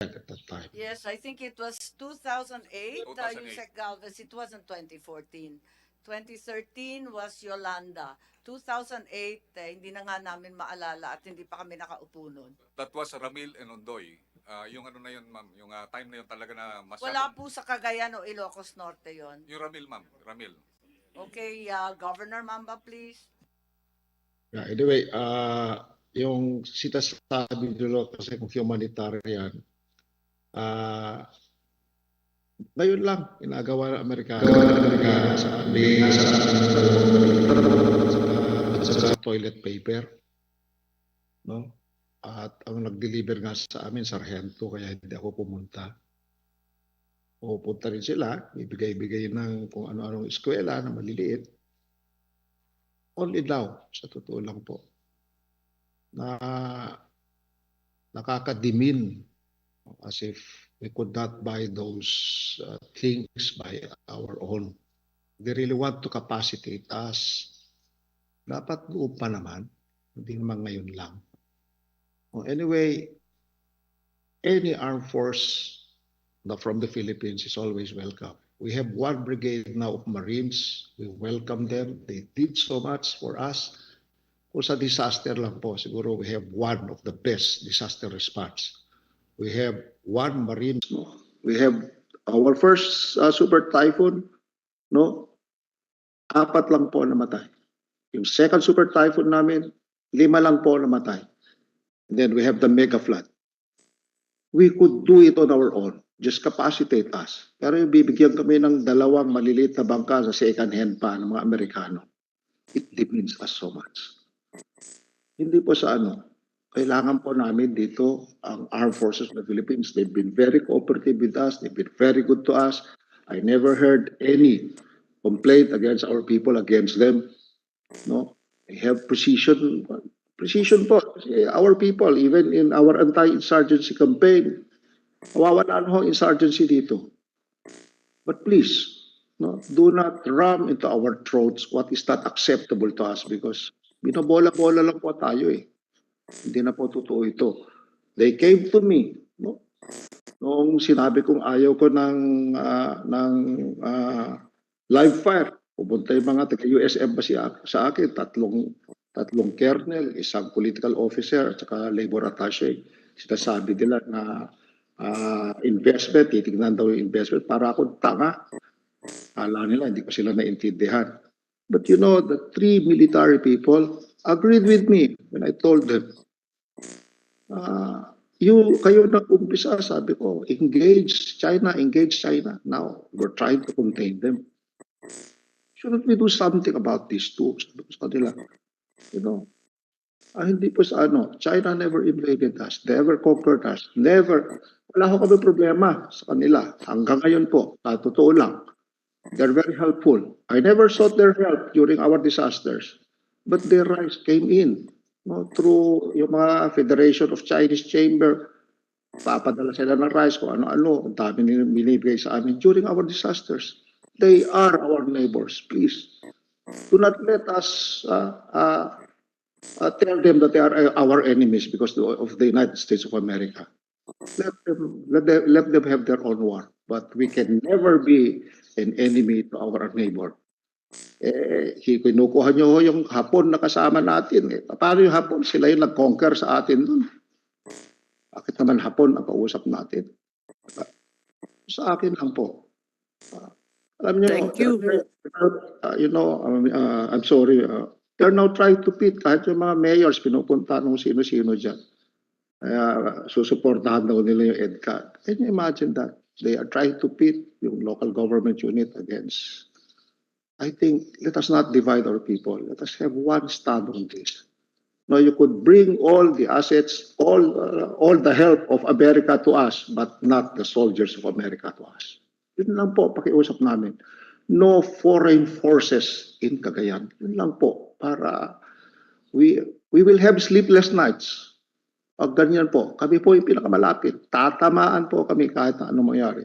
at that time. Yes, I think it was 2008, 2008. Yusek Galvez. It wasn't 2014. 2013 was Yolanda. 2008, hindi na nga namin maalala at hindi pa kami nakaupo nun. that was Ramil and Ondoy. Yung ano na yun, ma'am, yung time na yun talaga na Wala po sa Cagayan o Ilocos Norte yon. Yung Ramil, ma'am, Ramil. Okay, Governor Mamba, please. Yeah, anyway, yung sinasabi nyo kasi kung humanitarian, ngayon lang ginagawa ng Amerikano sa amin sa toilet paper, no? At ang nag-deliver nga sa amin sarhento, kaya hindi ako pumunta. Pupunta rin sila, ibigay-bigay ng kung ano-anong eskwela na maliliit. Only now, sa totoo lang po, na nakakadimin as if we could not buy those things by our own. They really want to capacitate us. Dapat noon pa naman, hindi naman ngayon lang. Anyway, any armed force from the Philippines is always welcome. We have one brigade now of Marines. We welcome them. They did so much for us. Kung sa disaster lang po, siguro we have one of the best disaster response. We have one Marine. We have our first super typhoon, no? 4 lang po namatay. Yung second super typhoon namin, 5 lang po namatay. And then we have the mega flood. We could do it on our own. Just capacitate us. Pero yung bibigyan kami ng 2 maliliit na bangka sa second hand pa ng mga Amerikano. It demeans us so much. Hindi po sa ano. Kailangan po namin dito ang Armed Forces of the Philippines. They've been very cooperative with us. They've been very good to us. I never heard any complaint against our people, against them. No, they have precision po. Kasi our people, even in our anti-insurgency campaign, nawawala na ho insurgency dito. But please, no, do not ram into our throats what is not acceptable to us because binobola-bola lang po tayo eh. Hindi na po totoo ito. They came to me, no? Noong sinabi kong ayaw ko ng live fire. Pupunta yung mga taga-US Embassy sa akin, tatlong colonel, isang political officer, at saka labor attaché. Sinasabi nila na investment, titignan daw yung investment. Para ako tanga. Akala nila, hindi ko sila naintindihan. But you know, the three military people agreed with me when I told them, kayo nag-umpisa, sabi ko, engage China. Now, we're trying to contain them. Shouldn't we do something about these two? Sabi ko sa kanila, you know, hindi po sa China never invaded us, never conquered us, never. Wala ko kami problema sa kanila. Hanggang ngayon po, totoo lang. They're very helpful. I never sought their help during our disasters. But their rights came in through yung mga Federation of Chinese Chamber. Papadala sila ng rights kung ano-ano. Ang dami nila binibigay sa amin during our disasters. They are our neighbors. Please, do not let us tell them that they are our enemies because of the United States of America. Let them have their own war. But we can never be an enemy to our neighbor. Kinukuha nyo yung Hapon na kasama natin. Paano yung Hapon? Sila yung nag-conquer sa atin dun. Bakit naman Hapon ang kausap natin? Sa akin lang po. Alam nyo, Thank you. I'm sorry. They're now trying to pit kahit yung mga mayors, pinupunta nung sino-sino dyan. Susuportahan daw nila yung EDCA. Can you imagine that? They are trying to pit yung local government unit against. I think let us not divide our people. Let us have one stand on this. No, you could bring all the assets, all the help of America to us, but not the soldiers of America to us. Yun lang po, pakiusap namin. No foreign forces in Cagayan. Yun lang po, para we will have sleepless nights. Pag ganyan po, kami po yung pinakamalapit. Tatamaan po kami kahit na anong mangyari.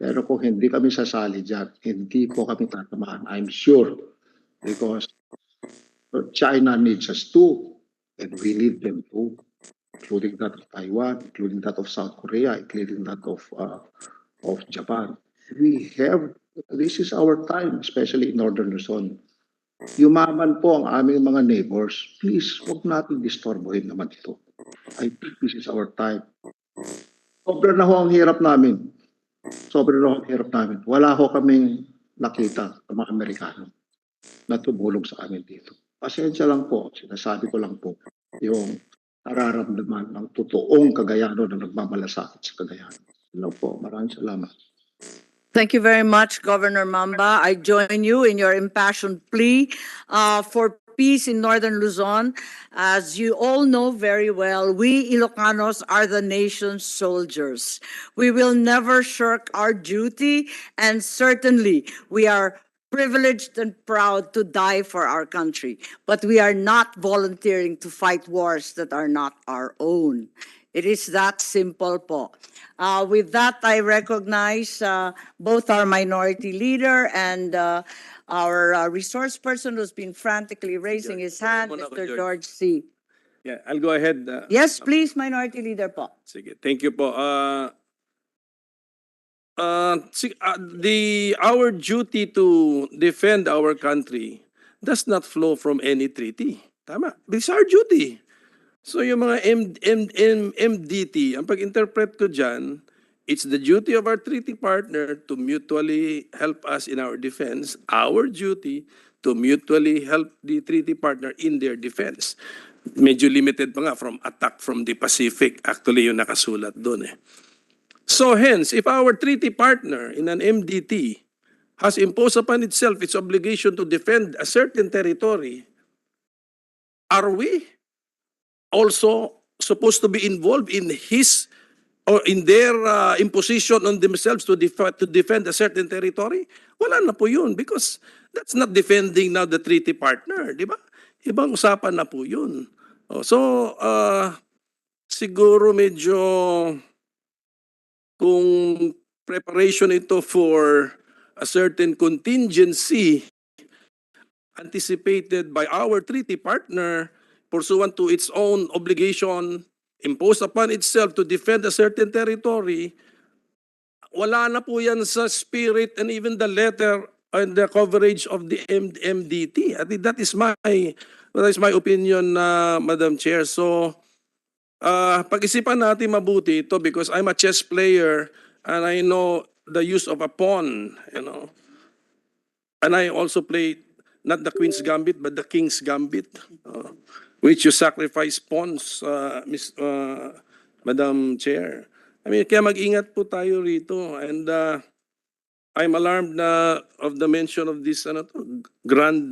Pero kung hindi kami sasali dyan, hindi po kami tatamaan. I'm sure. Because China needs us too. And we need them too. Including that of Taiwan, including that of South Korea, including that of Japan. This is our time, especially in Northern Luzon. Yumaman po ang aming mga neighbors. Please, huwag natin disturbohin naman ito. I think this is our time. Sobra na ho ang hirap namin. Wala ho kaming nakita sa mga Amerikano na tumulong sa amin dito. Pasensya lang po, sinasabi ko lang po yung nararamdaman ng totoong Kagayano na nagmamalasakit sa Cagayan. Hello po, maraming salamat. Thank you very much, Governor Mamba. I join you in your impassioned plea for peace in Northern Luzon. As you all know very well, we Ilocanos are the nation's soldiers. We will never shirk our duty, and certainly we are privileged and proud to die for our country. But we are not volunteering to fight wars that are not our own. It is that simple po. With that, I recognize both our minority leader and our resource person who's been frantically raising his hand, Mr. George C. Yeah, I'll go ahead. Yes, please, minority leader po. Sige, thank you po. Our duty to defend our country does not flow from any treaty. Tama. It's our duty. So yung mga MDT, ang pag-interpret ko dyan, it's the duty of our treaty partner to mutually help us in our defense, our duty to mutually help the treaty partner in their defense. Medyo limited pa nga from attack from the Pacific. Actually, yung nakasulat doon eh. So hence, if our treaty partner in an MDT has imposed upon itself its obligation to defend a certain territory, are we also supposed to be involved in his or in their imposition on themselves to defend a certain territory? Wala na po yun because that's not defending now the treaty partner, di ba? Ibang usapan na po yun. So, siguro medyo kung preparation ito for a certain contingency anticipated by our treaty partner pursuant to its own obligation imposed upon itself to defend a certain territory, wala na po yan sa spirit and even the letter the coverage of the MDT. I think that is my opinion, Madam Chair. So, pag-isipan natin mabuti ito because I'm a chess player and I know the use of a pawn, you know. And I also play not the Queen's Gambit but the King's Gambit, which you sacrifice pawns, Madam Chair. I mean, kaya mag-ingat po tayo rito. And I'm alarmed of the mention of this grand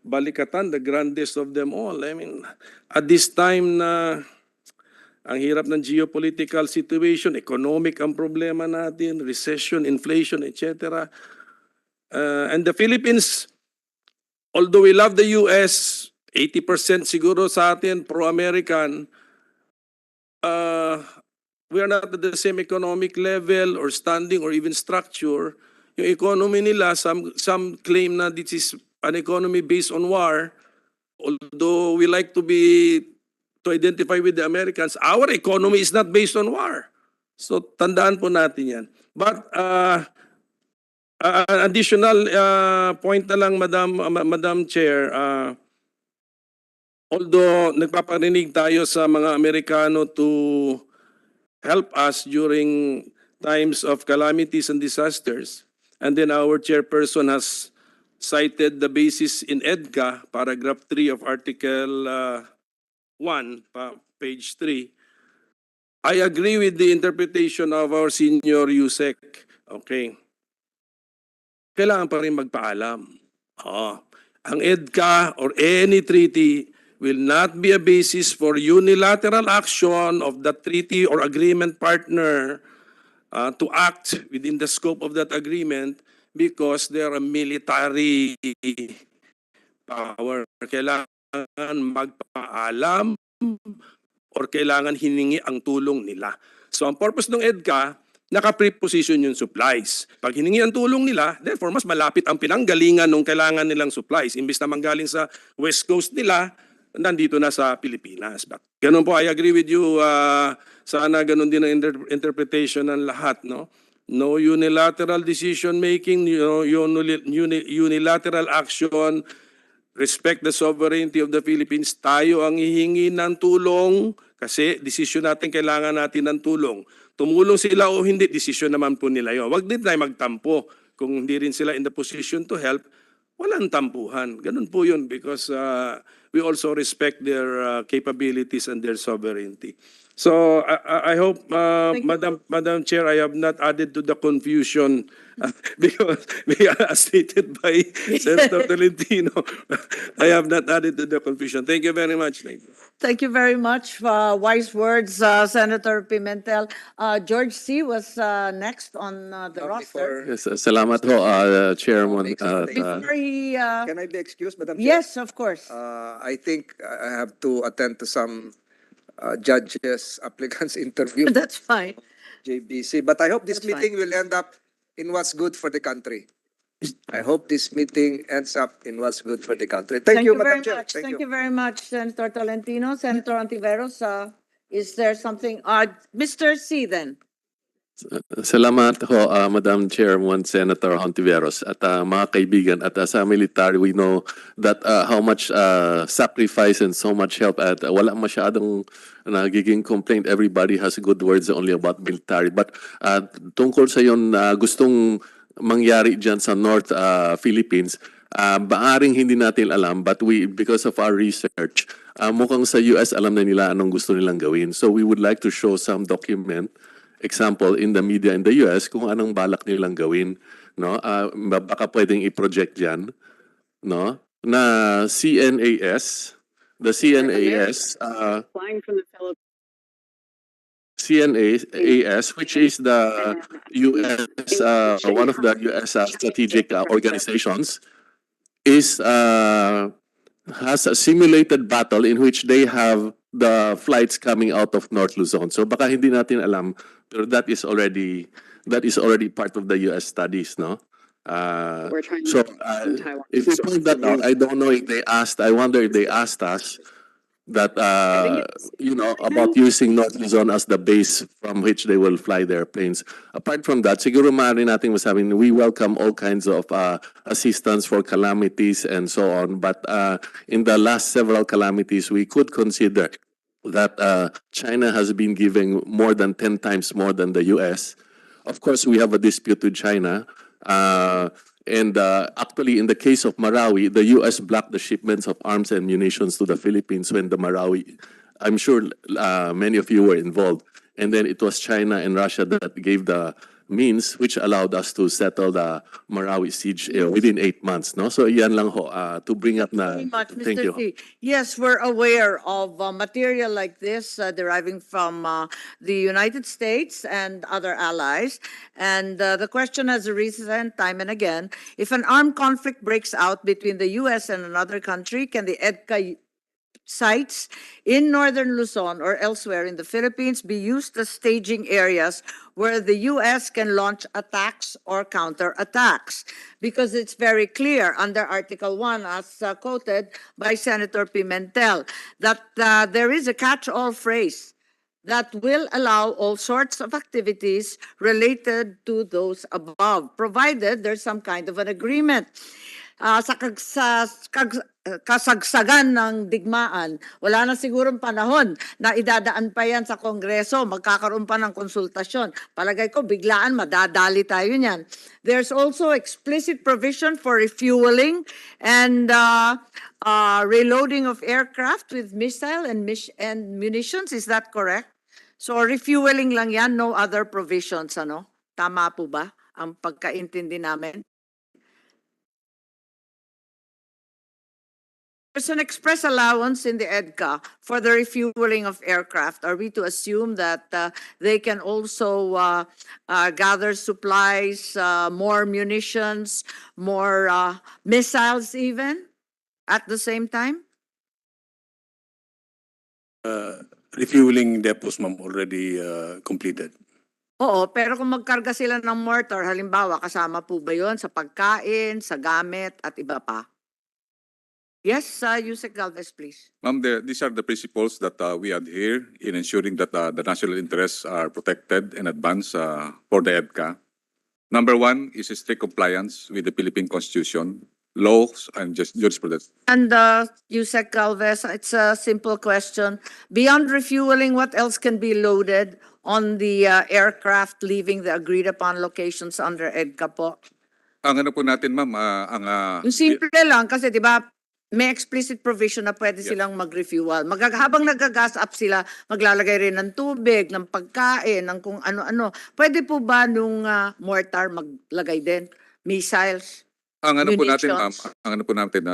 Balikatan, the grandest of them all. I mean, at this time na ang hirap ng geopolitical situation, economic ang problema natin, recession, inflation, etc. And the Philippines, although we love the US, 80% siguro sa atin pro-American, we are not at the same economic level or standing or even structure. Yung economy nila, some claim na this is an economy based on war. Although we like to identify with the Americans, our economy is not based on war. So tandaan po natin yan. But an additional point na lang, Madam Chair, although nagpaparinig tayo sa mga Amerikano to help us during times of calamities and disasters, and then our chairperson has cited the basis in EDCA, paragraph 3 of Article 1, page 3. I agree with the interpretation of our senior USEC. Okay. Kailangan pa rin magpaalam. Ang EDCA or any treaty will not be a basis for unilateral action of the treaty or agreement partner to act within the scope of that agreement because they are a military power. Kailangan magpaalam or kailangan hiningi ang tulong nila. So ang purpose ng EDCA, naka-preposition yung supplies. Pag hiningi ang tulong nila, therefore mas malapit ang pinanggalingan nung kailangan nilang supplies. Imbis na manggaling sa West Coast nila, nandito na sa Pilipinas. Ganun po, I agree with you. Sana ganun din ang interpretation ng lahat. No unilateral decision making, unilateral action, respect the sovereignty of the Philippines. Tayo ang hihingi ng tulong kasi desisyon natin, kailangan natin ng tulong. Tumulong sila o hindi, desisyon naman po nila yun. Wag din tayo magtampo. Kung hindi rin sila in the position to help, walang tampuhan. Ganun po yun because we also respect their capabilities and their sovereignty. So I hope, Madam Chair, I have not added to the confusion because as stated by Senator Tolentino, I have not added to the confusion. Thank you very much. Thank you very much. Wise words, Senator Pimentel. George C. was next on the roster. Yes, salamat ho, Chairman. Before he, Can I be excused, Madam Chair? yes, of course. I think I have to attend to some judges, applicants interview, That's fine. JBC. But I hope this That's fine. meeting will end up in what's good for the country. I hope this meeting ends up in what's good for the country. Thank you, very Madam Chair. much. Thank you very much, Senator Tolentino. Senator Ontiveros, is there something? Mr. C then. Salamat ho, Madam Chairman, Senator Hontiveros, at mga kaibigan. At sa military, we know that how much sacrifice and so much help at wala masyadong nagiging complaint. Everybody has good words only about military. But tungkol sa yon gustong mangyari dyan sa North Philippines, baaring hindi natin alam, but because of our research, mukhang sa US alam na nila anong gusto nilang gawin. So we would like to show some document, example in the media in the US, kung anong balak nilang gawin, no? Baka pwedeng i-project diyan, no? Na CNAS, the CNAS, flying from the Philippines. CNAS, which is the US, one of the US strategic organizations, has a simulated battle in which they have the flights coming out of North Luzon. So baka hindi natin alam, pero that is already part of the US studies, no? We're trying So to Taiwan. if you point that out, I don't know if they asked, I wonder if they asked us that, about using North Luzon as the base from which they will fly their planes. Apart from that, siguro maaari natin masabing we welcome all kinds of assistance for calamities and so on. But in the last several calamities, we could consider that China has been giving more than 10 times more than the US. Of course, we have a dispute with China. And actually, in the case of Marawi, the US blocked the shipments of arms and munitions to the Philippines when the Marawi, I'm sure many of you were involved. And then it was China and Russia that gave the means which allowed us to settle the Marawi siege within 8 months. No? So yan lang ho, to bring up na. Very much, Thank Mr. you. C. Yes, we're aware of material like this deriving from the United States and other allies. And the question has arisen time and again, if an armed conflict breaks out between the U.S. and another country, can the EDCA sites in northern Luzon or elsewhere in the Philippines be used as staging areas where the U.S. can launch attacks or counterattacks? Because it's very clear under Article 1, as quoted by Senator Pimentel, that there is a catch-all phrase that will allow all sorts of activities related to those above, provided there's some kind of an agreement. Kasagsagan ng digmaan, wala na sigurong panahon na idadaan pa yan sa Kongreso, magkakaroon pa ng konsultasyon. Palagay ko, biglaan, madadali tayo niyan. There's also explicit provision for refueling and reloading of aircraft with missile and munitions. Is that correct? So refueling lang yan, no other provisions, ano? Tama po ba ang pagkaintindi namin? There's an express allowance in the EDCA for the refueling of aircraft. Are we to assume that they can also gather supplies, more munitions, more missiles even at the same time? Refueling depots, ma'am, already completed. Oo, pero kung magkarga sila ng mortar, halimbawa, kasama po ba yun sa pagkain, sa gamit, at iba pa? Yes, Yusek Galvez, please. Ma'am, these are the principles that we adhere in ensuring that the national interests are protected in advance for the EDCA. Number one is strict compliance with the Philippine Constitution, laws, and jurisprudence. And Yusek Galvez, it's a simple question. Beyond refueling, what else can be loaded on the aircraft leaving the agreed upon locations under EDCA po? Ang ano po natin, ma'am, Yung simple lang, kasi di ba, may explicit provision na pwede silang mag-refuel. Habang nag-gas up sila, maglalagay rin ng tubig, ng pagkain, ng kung ano-ano. Pwede po ba nung mortar maglagay din? Missiles? ang ano po natin, ma'am, munitions? ang ano po natin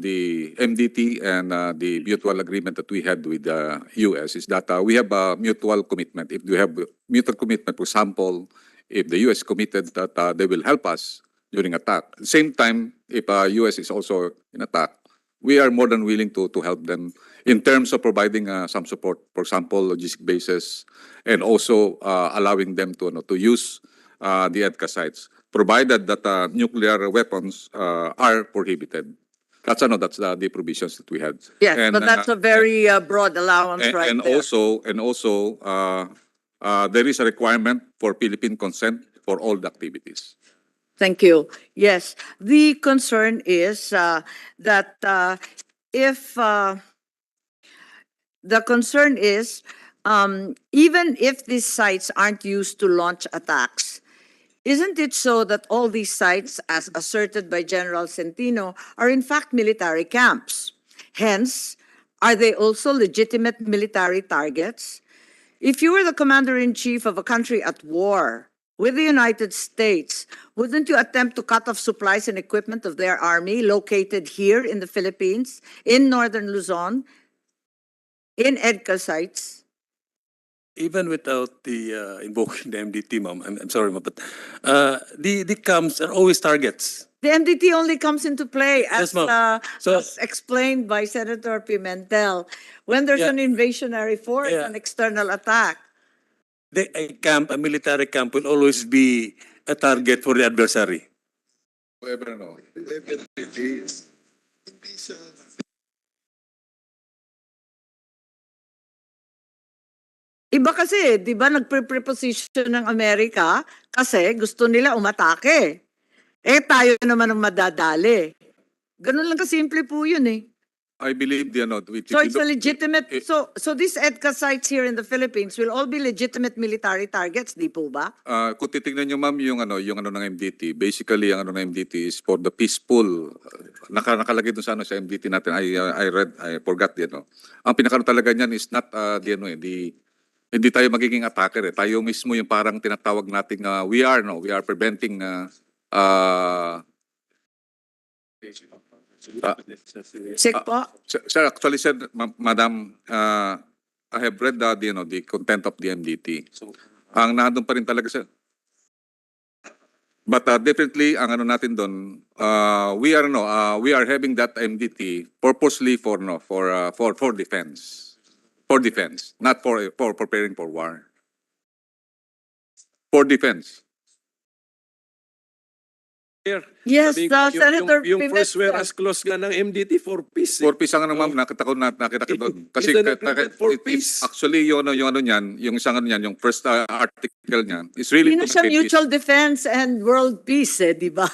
the MDT and the mutual agreement that we had with the US is that we have a mutual commitment. If we have mutual commitment, for example, if the US committed that they will help us during attack. At the same time, if US is also in attack, we are more than willing to help them in terms of providing some support, for example, logistic bases, and also allowing them to use the EDCA sites, provided that nuclear weapons are prohibited. That's the provisions that we had. Yes, And, but that's a very broad allowance right and there. also, there is a requirement for Philippine consent for all the activities. Thank you. Yes, the concern is that if the concern is even if these sites aren't used to launch attacks, isn't it so that all these sites, as asserted by General Centino, are in fact military camps? Hence, are they also legitimate military targets? If you were the commander-in-chief of a country at war with the United States, wouldn't you attempt to cut off supplies and equipment of their army located here in the Philippines, in northern Luzon, in EDCA sites? Even without the invoking the MDT, ma'am, I'm sorry, ma'am, but the camps are always targets. The MDT only comes into play as, Yes, ma'am. as explained by Senator Pimentel when there's an invasionary force, an external attack. A military camp will always be a target for the adversary. Whoever knows. Iba kasi, di ba, nagpre-preposition ng Amerika kasi gusto nila umatake. Tayo naman ang madadali. Ganun lang kasimple po yun eh. I believe So it's a legitimate, so these EDCA sites here in the Philippines will all be legitimate military targets, di po ba? kung titingnan niyo ma'am yung ng MDT, basically ang ng MDT is for the peaceful. Nakalagay doon sa MDT natin. I forgot Ang pinaka talaga niyan is not hindi tayo magiging attacker eh. Tayo mismo yung parang tinatawag nating we are preventing Sik po. Sir, actually, sir, Madam, I have read the content of the MDT. Ang nandun pa rin talaga, sir. But definitely, ang natin doon, we are having that MDT purposely for defense. For defense, not for preparing for war. For defense. Yes, Senator yung first Pivot. whereas clause nga ng MDT for peace. For peace ang ma'am, nakita ko doon. Kasi For peace. actually yung niyan, yung isang niyan, yung first article niyan, is really Hindi na to siya make peace. mutual defense and world peace di ba?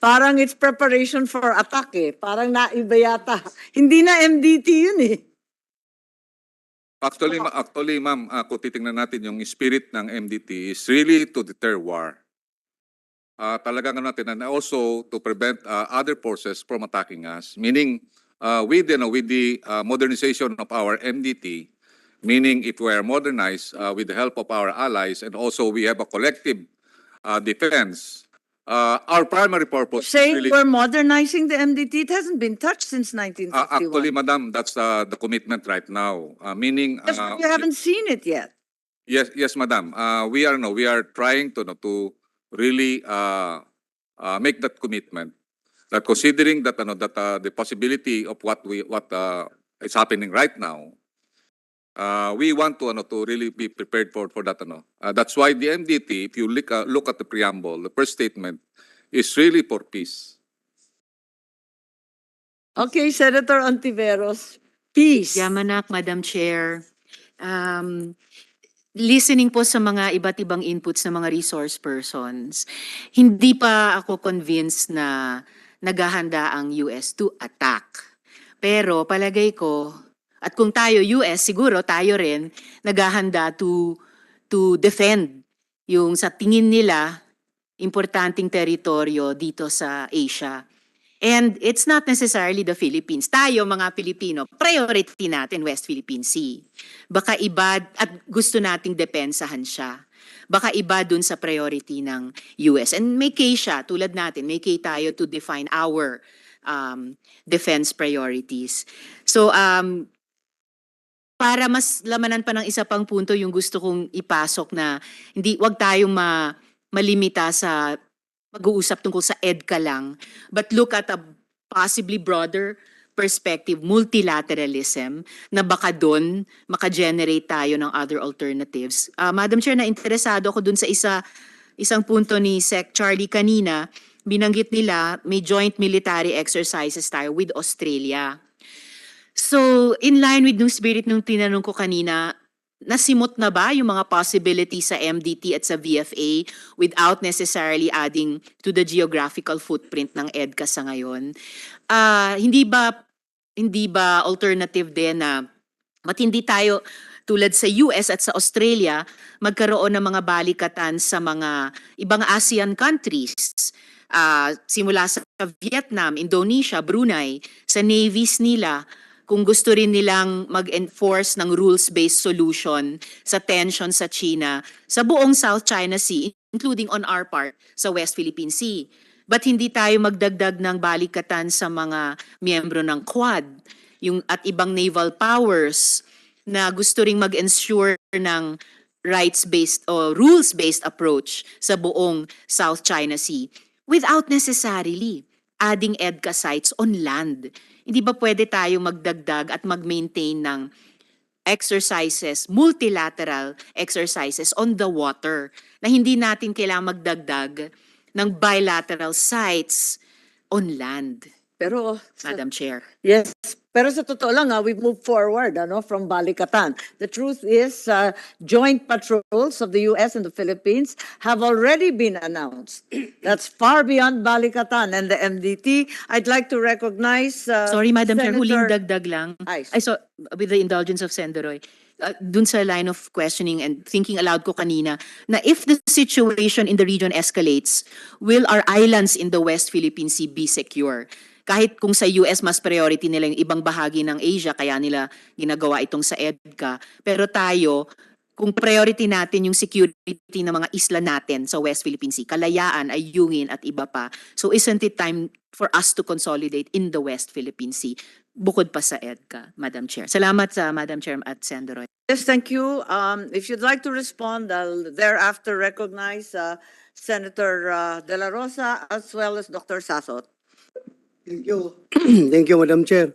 Parang it's preparation for attack Parang naiba yata. Hindi na MDT yun Actually, ma'am, kung titingnan natin yung spirit ng MDT is really to deter war. Talagang natin, and also to prevent other forces from attacking us. Meaning, with the modernization of our MDT, meaning if we are modernized with the help of our allies, and also we have a collective defense, our primary purpose is Saying really... we're modernizing the MDT, it hasn't been touched since 1951. Actually, madam, that's the commitment right now. Meaning... Yes, but you haven't seen it yet. Yes, madam. We are trying to really make that commitment. That considering that the possibility of what is happening right now, we want to really be prepared for that. That's why the MDT, if you look at the preamble, the first statement is really for peace. Okay, Senator Antiveros, peace. Yamanak, Madam Chair. Listening po sa mga iba't ibang inputs ng mga resource persons, hindi pa ako convinced na naghahanda ang US to attack. Pero palagay ko, at kung tayo US, siguro tayo rin naghahanda to defend yung sa tingin nila importanteng teritoryo dito sa Asia. And it's not necessarily the Philippines. Tayo, mga Pilipino, priority natin West Philippine Sea. Baka iba, at gusto nating depensahan siya. Baka iba dun sa priority ng US. And may case siya, tulad natin, may case tayo to define our defense priorities. So, para mas lamanan pa ng isa pang punto yung gusto kong ipasok na wag tayong malimita sa mag-uusap tungkol sa EDCA lang, but look at a possibly broader perspective, multilateralism, na baka doon maka-generate tayo ng other alternatives. Madam Chair, na-interesado ako doon sa isang punto ni Sec. Charlie kanina, binanggit nila may joint military exercises tayo with Australia. So, in line with yung spirit nung tinanong ko kanina, nasimot na ba yung mga possibilities sa MDT at sa VFA without necessarily adding to the geographical footprint ng EDCA sa ngayon? Hindi ba alternative din na matindi tayo tulad sa US at sa Australia magkaroon ng mga balikatan sa mga ibang ASEAN countries? Simula sa Vietnam, Indonesia, Brunei, sa navies nila, kung gusto rin nilang mag-enforce ng rules-based solution sa tension sa China, sa buong South China Sea, including on our part sa West Philippine Sea. Ba't hindi tayo magdagdag ng balikatan sa mga miyembro ng Quad at ibang naval powers na gusto ring mag-ensure ng rights-based o rules-based approach sa buong South China Sea without necessarily adding EDCA sites on land? Hindi ba pwede tayo magdagdag at mag-maintain ng exercises, multilateral exercises on the water na hindi natin kailangang magdagdag ng bilateral sites on land? Pero, Madam Chair. yes, Pero sa totoo lang, we've moved forward from Balikatan. The truth is, joint patrols of the US and the Philippines have already been announced. That's far beyond Balikatan and the MDT. I'd like to recognize Sorry, Madam Chair, huling Senator- dagdag lang. Ay, I saw, with the indulgence of Senderoy, dun sa line of questioning and thinking aloud ko kanina, na if the situation in the region escalates, will our islands in the West Philippine Sea be secure? Kahit kung sa US mas priority nila yung ibang bahagi ng Asia, kaya nila ginagawa itong sa EDCA. Pero tayo, kung priority natin yung security ng mga isla natin sa West Philippine Sea, Kalayaan, Ayungin at iba pa. So isn't it time for us to consolidate in the West Philippine Sea? Bukod pa sa EDCA, Madam Chair. Salamat sa Madam Chair at Senderoy. yes, thank you. If you'd like to respond, I'll thereafter recognize Senator De La Rosa as well as Dr. Sasot. Thank you. Thank you, Madam Chair.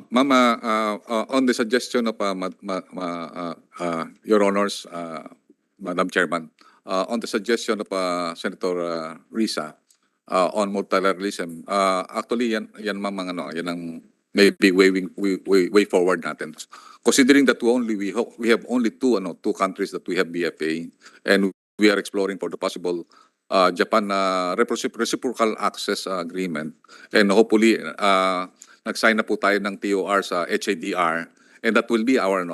Mama, on the suggestion of Your Honors, Madam Chairman, on the suggestion of Senator Risa on multilateralism, actually yan ma'am yan ang maybe way forward natin. Considering that we have only two countries that we have BFA, and we are exploring for the possible Japan reciprocal access agreement, and hopefully nag-sign na po tayo ng TOR sa HADR, and that will be our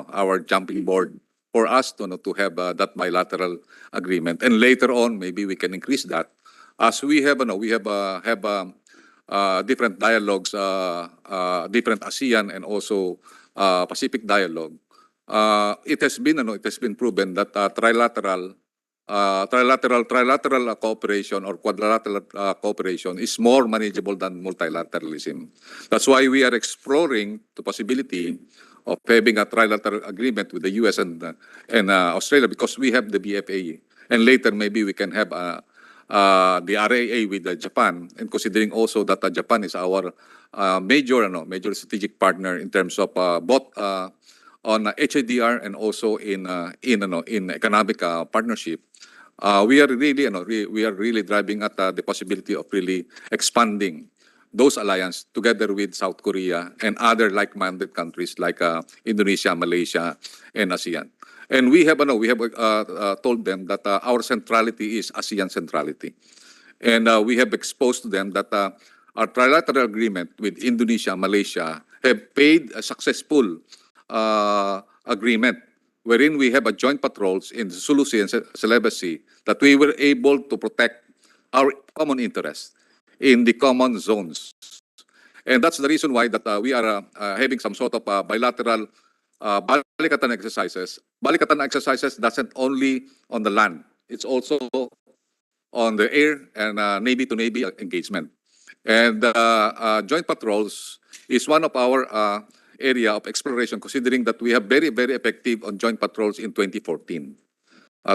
jumping board for us to have that bilateral agreement, and later on maybe we can increase that as we have different dialogues, different ASEAN and also Pacific dialogue. It has been proven that trilateral cooperation or quadrilateral cooperation is more manageable than multilateralism. That's why we are exploring the possibility of having a trilateral agreement with the US and Australia, because we have the BFA, and later maybe we can have the RAA with Japan, and considering also that Japan is our major strategic partner in terms of both on HADR and also in economic partnership. We are really driving at the possibility of really expanding those alliances together with South Korea and other like-minded countries like Indonesia, Malaysia, and ASEAN. And we have told them that our centrality is ASEAN centrality, and we have exposed to them that our trilateral agreement with Indonesia, Malaysia have paid a successful agreement wherein we have a joint patrols in Sulu Sea and Celebes Sea, that we were able to protect our common interests in the common zones. And that's the reason why that we are having some sort of bilateral Balikatan exercises. Balikatan exercises doesn't only on the land, it's also on the air and Navy-to-Navy engagement. And joint patrols is one of our area of exploration, considering that we have very, very effective on joint patrols in 2014,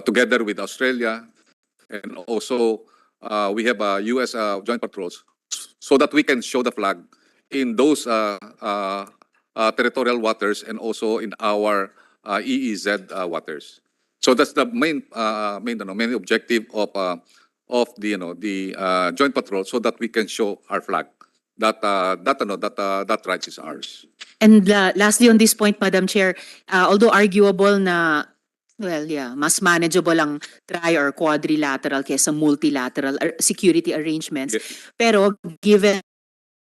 together with Australia, and also we have U.S. joint patrols, so that we can show the flag in those territorial waters and also in our EEZ waters. So that's the main objective of the joint patrol, so that we can show our flag that that right is ours. And lastly on this point, Madam Chair, although arguable na, well, yeah, mas manageable ang tri or quadrilateral kaysa multilateral security arrangements. Pero given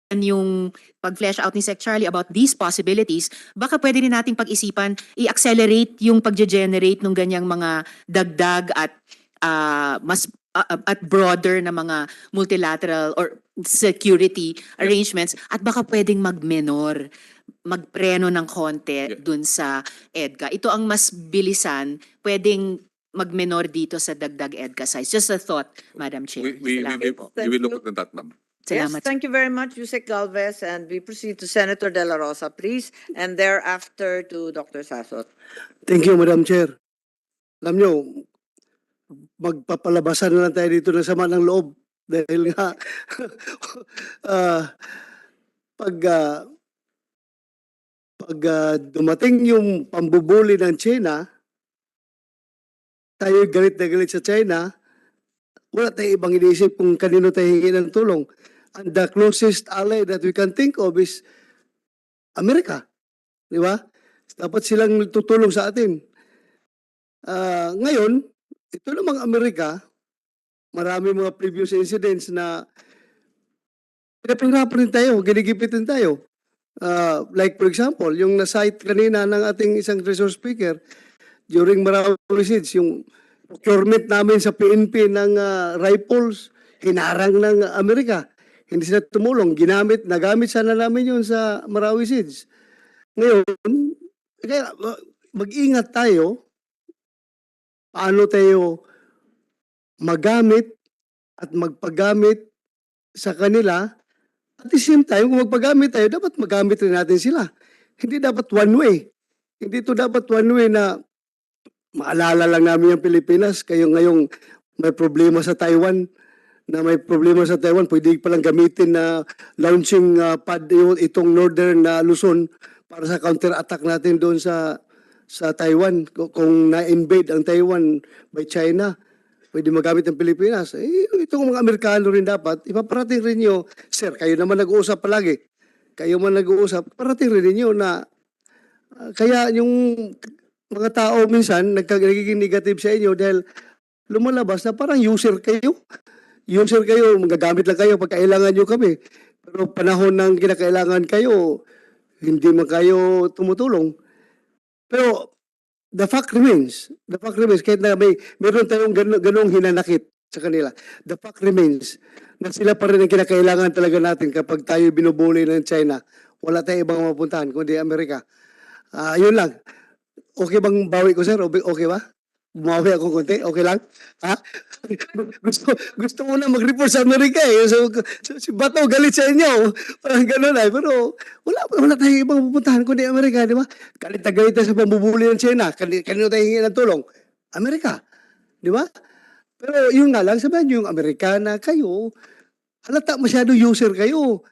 yung pag-flesh out ni Sec. Charlie about these possibilities, baka pwede rin nating pag-isipan, i-accelerate yung pag-generate ng ganyang mga dagdag at mas at broader na mga multilateral or security arrangements, at baka pwedeng magpreno ng konti dun sa EDCA. Ito ang mas bilisan, pwedeng magmenor dito sa dagdag EDCA size. Just a thought, Madam Chair. We will look at that, ma'am. Yes, thank you very much, Yusek Galvez, and we proceed to Senator De La Rosa, please, and thereafter to Dr. Sasot. Thank you, Madam Chair. Alam nyo, magpapalabasan na lang tayo dito ng sama ng loob. Dahil nga, pag dumating yung pambubuli ng China, tayo galit na galit sa China, wala tayong ibang iniisip kung kanino tayo hingi ng tulong. And the closest ally that we can think of is Amerika. Di ba? Dapat silang tutulong sa atin. Ngayon, ito namang Amerika, marami mga previous incidents na pinapahirapan rin tayo, ginigipitin tayo. Like for example, yung na-cite kanina ng ating isang resource speaker during Marawi Siege, yung procurement namin sa PNP ng rifles, hinarang ng Amerika. Hindi sila tumulong. Nagamit sana namin yun sa Marawi Siege. Ngayon, kaya mag-ingat tayo paano tayo magamit at magpagamit sa kanila. At the same time, kung magpagamit tayo, dapat magamit rin natin sila. Hindi dapat one way. Hindi ito dapat one way na maalala lang namin yung Pilipinas. Kayo ngayong may problema sa Taiwan, pwede palang gamitin na launching pad itong Northern Luzon para sa counter-attack natin doon sa Taiwan. Kung na-invade ang Taiwan by China, pwede magamit ng Pilipinas. Itong mga Amerikano rin dapat, ipaparating rin nyo, sir, kayo naman nag-uusap palagi. Kayo man nag-uusap, parating rin nyo na kaya yung mga tao minsan nagiging negative sa inyo dahil lumalabas na parang user kayo. User kayo, magagamit lang kayo pag kailangan nyo kami. Pero panahon ng kinakailangan kayo, hindi man kayo tumutulong. Pero the fact remains, kahit na meron tayong ganong hinanakit sa kanila, the fact remains na sila pa rin ang kinakailangan talaga natin kapag tayo binubuli ng China. Wala tayong ibang mapuntahan kundi Amerika. Yun lang. Okay bang bawi ko, sir? Okay ba? Bumawi ako konti? Okay lang? Ha? gusto ko na mag-report sa Amerika eh. So, si Bato galit sa inyo. Parang gano'n ay. Pero wala tayong ibang pupuntahan kundi Amerika, di ba? Galit na galit sa pambubuli ng China. Kanino tayo hingi ng tulong? Amerika. Di ba? Pero yun nga lang, sabihin nyo yung Amerikana, kayo, halata masyado user kayo.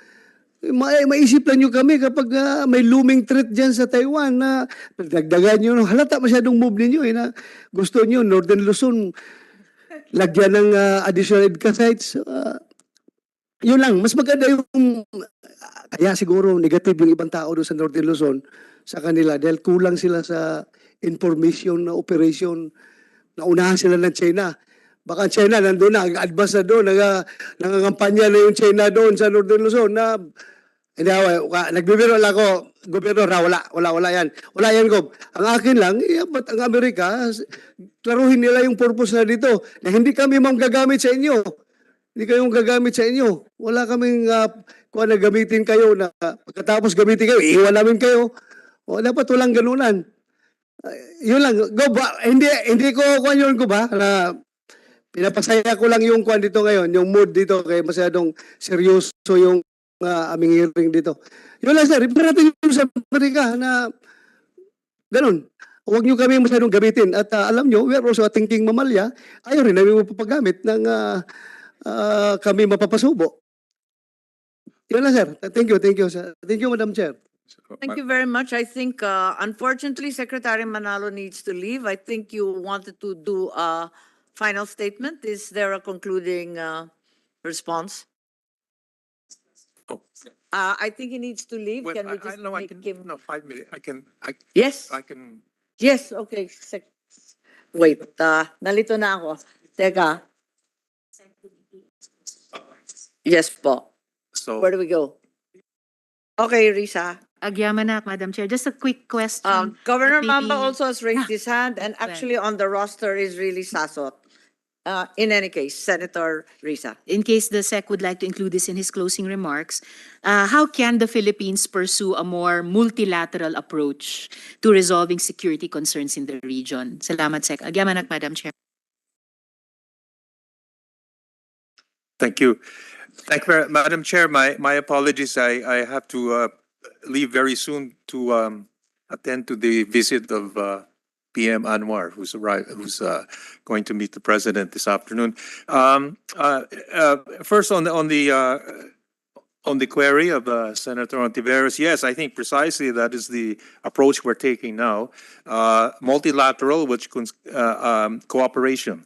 Maisip lang nyo kami kapag may looming threat dyan sa Taiwan na dagdagan nyo. Halata masyadong move ninyo na gusto nyo, Northern Luzon, lagyan ng additional EDCA sites. Yun lang, mas maganda yung kaya siguro negative yung ibang tao doon sa Northern Luzon sa kanila dahil kulang sila sa information na operation. Naunahan sila ng China. Baka China nandun na, advance na doon, nangangampanya na yung China doon sa Northern Luzon na hindi nagbibiro lang ako, gobyerno wala yan. Wala yan, Gob. Ang akin lang, ba't ang Amerika, klaruhin nila yung purpose na dito, na hindi kami gagamit sa inyo. Hindi kayong gagamit sa inyo. Wala kaming kung na gamitin kayo na pagkatapos gamitin kayo, iiwan namin kayo. O dapat walang ganunan. Yun lang, Gob, hindi ko kuha yun, Gob, na pinapasaya ko lang yung kuha dito ngayon, yung mood dito, kaya masyadong seryoso yung aming hearing dito. Yun lang, sir. Iparating nyo sa Amerika na ganun. Huwag nyo kami masyadong gamitin. At alam nyo, we are also a thinking mamalya. Ayaw rin namin mapapagamit ng kami mapapasubo. Yun lang, sir. Thank you, sir. Thank you, Madam Chair. Thank you very much. I think, unfortunately, Secretary Manalo needs to leave. I think you wanted to do a final statement. Is there a concluding response? I think he needs to leave. Well, Can we I just know I make can, him? no, 5 minutes. Yes. I can, Yes, okay. Wait, nalito na ako. Teka. Yes po. so, Where do we go? Okay, Risa. Agyamanak, Madam Chair. Just a quick question. Governor Maybe- Mamba also has raised his hand, and actually on the roster is really Sasot. In any case, Senator Risa. In case the SEC would like to include this in his closing remarks, how can the Philippines pursue a more multilateral approach to resolving security concerns in the region? Salamat, Sec. Agyamanak, Madam Chair. thank you. Madam Chair, my apologies. I have to leave very soon to attend to the visit of PM Anwar, who's going to meet the president this afternoon. First on the query of Senator Ontiveros, yes, I think precisely that is the approach we're taking now. Multilateral, which cooperation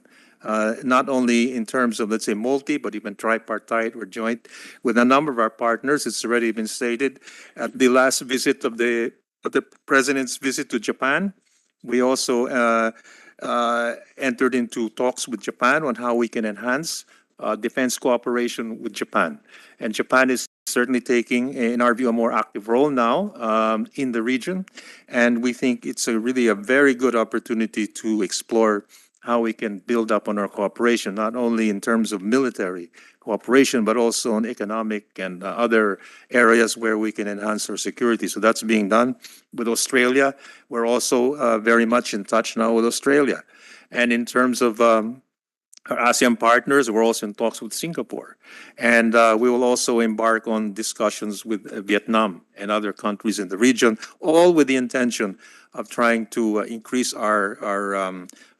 not only in terms of, let's say, multi, but even tripartite or joint with a number of our partners. It's already been stated at the last visit of the president's visit to Japan. We also entered into talks with Japan on how we can enhance defense cooperation with Japan. And Japan is certainly taking, in our view, a more active role now in the region. And we think it's really a very good opportunity to explore how we can build up on our cooperation, not only in terms of military cooperation, but also on economic and other areas where we can enhance our security. So that's being done with Australia. We're also very much in touch now with Australia. And in terms of our ASEAN partners, we're also in talks with Singapore. And we will also embark on discussions with Vietnam and other countries in the region, all with the intention of trying to increase our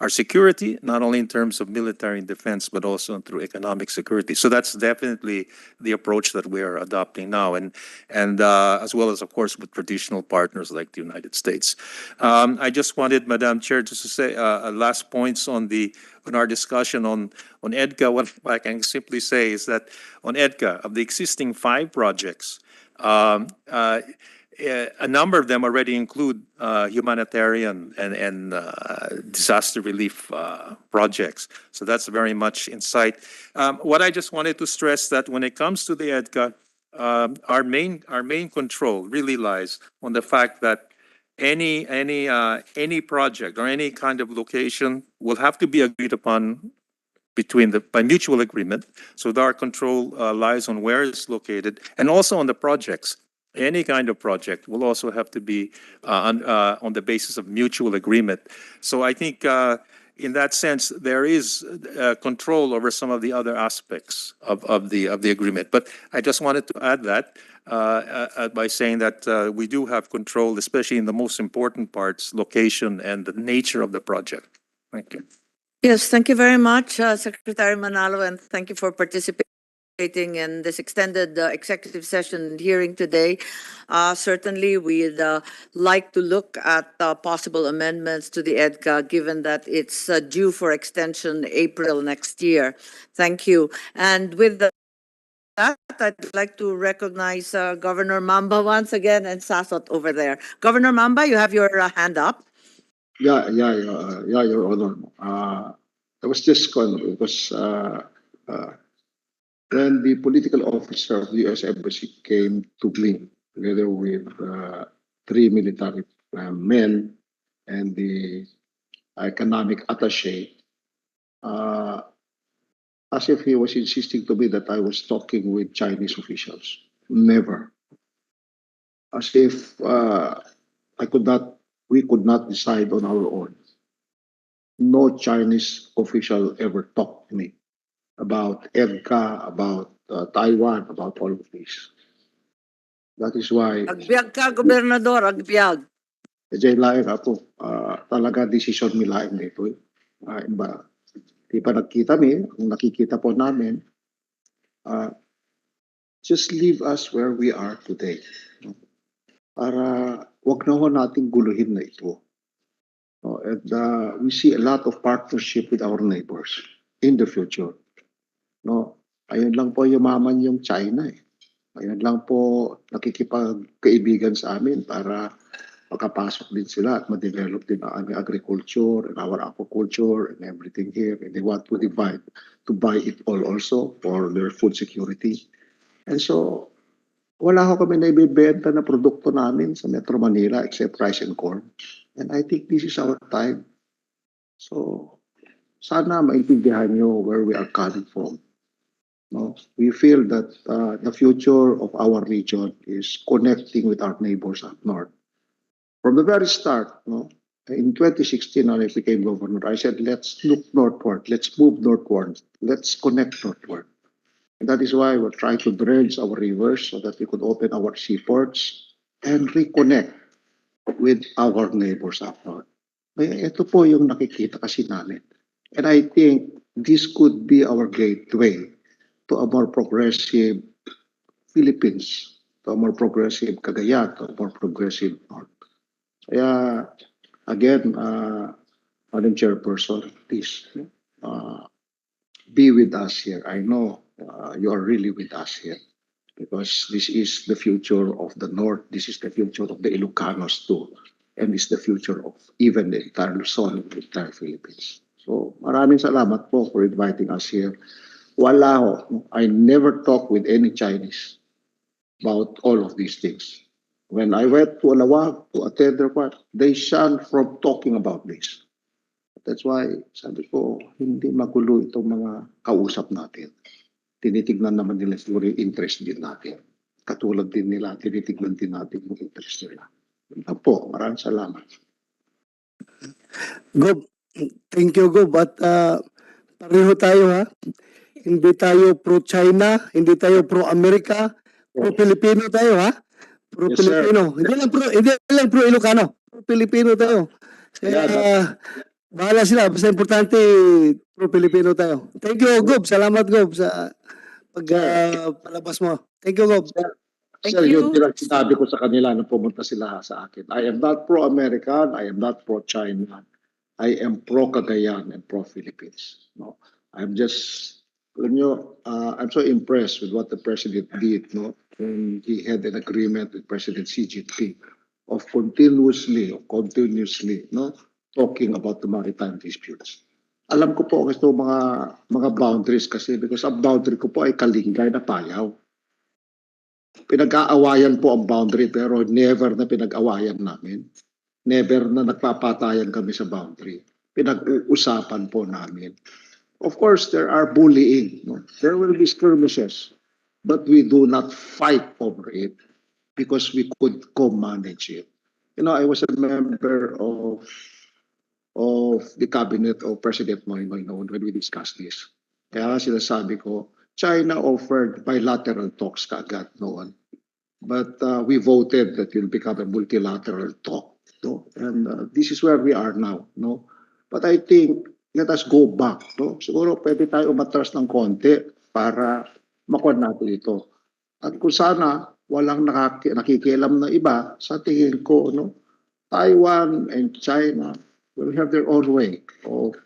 security, not only in terms of military and defense, but also through economic security. So that's definitely the approach that we are adopting now, and as well as, of course, with traditional partners like the United States. I just wanted, Madam Chair, just to say last points on our discussion on EDCA. What I can simply say is that on EDCA, of the existing 5 projects, a number of them already include humanitarian and disaster relief projects. So that's very much in sight. What I just wanted to stress that when it comes to the EDCA, our main control really lies on the fact that any project or any kind of location will have to be agreed upon by mutual agreement. So our control lies on where it's located and also on the projects. Any kind of project will also have to be on the basis of mutual agreement. So I think in that sense, there is control over some of the other aspects of the agreement. But I just wanted to add that by saying that we do have control, especially in the most important parts, location and the nature of the project. Thank you. Yes, thank you very much, Secretary Manalo, and thank you for participating in this extended executive session hearing today. Certainly, we'd like to look at possible amendments to the EDCA, given that it's due for extension April next year. Thank you. And with that, I'd like to recognize Governor Mamba once again and Sasot over there. Governor Mamba, you have your hand up. Yeah, Your Honor. I was just going because when the political officer of the U.S. Embassy came to me together with 3 military men and the economic attaché, as if he was insisting to me that I was talking with Chinese officials. Never. As if we could not decide on our own. No Chinese official ever talked to me about EDCA, about Taiwan, about all of this. That is why... Agbiag ka, Gobernador, agbiag. Diyan lang ako, talaga decision mi lang dito. Di pa nagkita mi, ang nakikita po namin, just leave us where we are today. Para wag na ho nating guluhin na ito. And we see a lot of partnership with our neighbors in the future. No, ayun lang po yumaman yung China eh. Ayun lang po nakikipagkaibigan sa amin para makapasok din sila at ma-develop din ang aming agriculture and our aquaculture and everything here. And they want to buy it all also for their food security. And so, wala ho kami naibibenta na produkto namin sa Metro Manila except rice and corn. And I think this is our time. So, sana maintindihan nyo where we are coming from. No? We feel that the future of our region is connecting with our neighbors up north. From the very start, no? In 2016, when I became governor, I said, let's look northward, let's move northward, let's connect northward. And that is why we're trying to dredge our rivers so that we could open our seaports and reconnect with our neighbors up north. Ito po yung nakikita kasi namin. And I think this could be our gateway to a more progressive Philippines, to a more progressive Cagayan, to a more progressive North. Kaya, again, Madam Chairperson, please, be with us here. I know you are really with us here because this is the future of the North. This is the future of the Ilocanos too. And it's the future of even the entire Luzon and the entire Philippines. So maraming salamat po for inviting us here. Wala ho. I never talk with any Chinese about all of these things. When I went to Alawag to attend their part, they shunned from talking about this. That's why sabi ko, hindi magulo itong mga kausap natin. Tinitignan naman nila siguro yung interest din natin. Katulad din nila, tinitignan din natin yung interest nila. Yun po, maraming salamat. Gob, thank you, Gob. At pareho tayo, ha? Hindi tayo pro-China, hindi tayo pro-America, pro-Filipino tayo, ha? Pro-Filipino. Hindi lang pro-Ilocano. Pro-Filipino tayo. Kaya, bahala sila. Basta importante, pro-Filipino tayo. Thank you, Gob. Salamat, Gob, sa palabas mo. Thank you, Gob. Thank Sir, yun you. din ang sinabi ko sa kanila nung pumunta sila sa akin. I am not pro-American, I am not pro-China. I am pro-Cagayan and pro-Philippines. No, I'm just, I'm so impressed with what the president did. No, when he had an agreement with President Xi Jinping of continuously, no, talking about the maritime disputes. Alam ko po kasi mga boundaries kasi because ang boundary ko po ay Kalingay na Payaw. Pinag-aawayan po ang boundary pero never na pinag-awayan namin. Never na nagpapatayan kami sa boundary. Pinag-uusapan po namin. Of course, there are bullying. No? There will be skirmishes. But we do not fight over it because we could co-manage it. You know, I was a member of the cabinet of President Noynoy noon when we discussed this. Kaya sinasabi ko, China offered bilateral talks kaagad noon. But we voted that it will become a multilateral talk. No? And this is where we are now. No? But I think, let us go back. No? Siguro pwede tayo umatras ng konti para makuha natin ito. At kung sana walang nakikialam na iba, sa tingin ko, no? Taiwan and China will have their own way of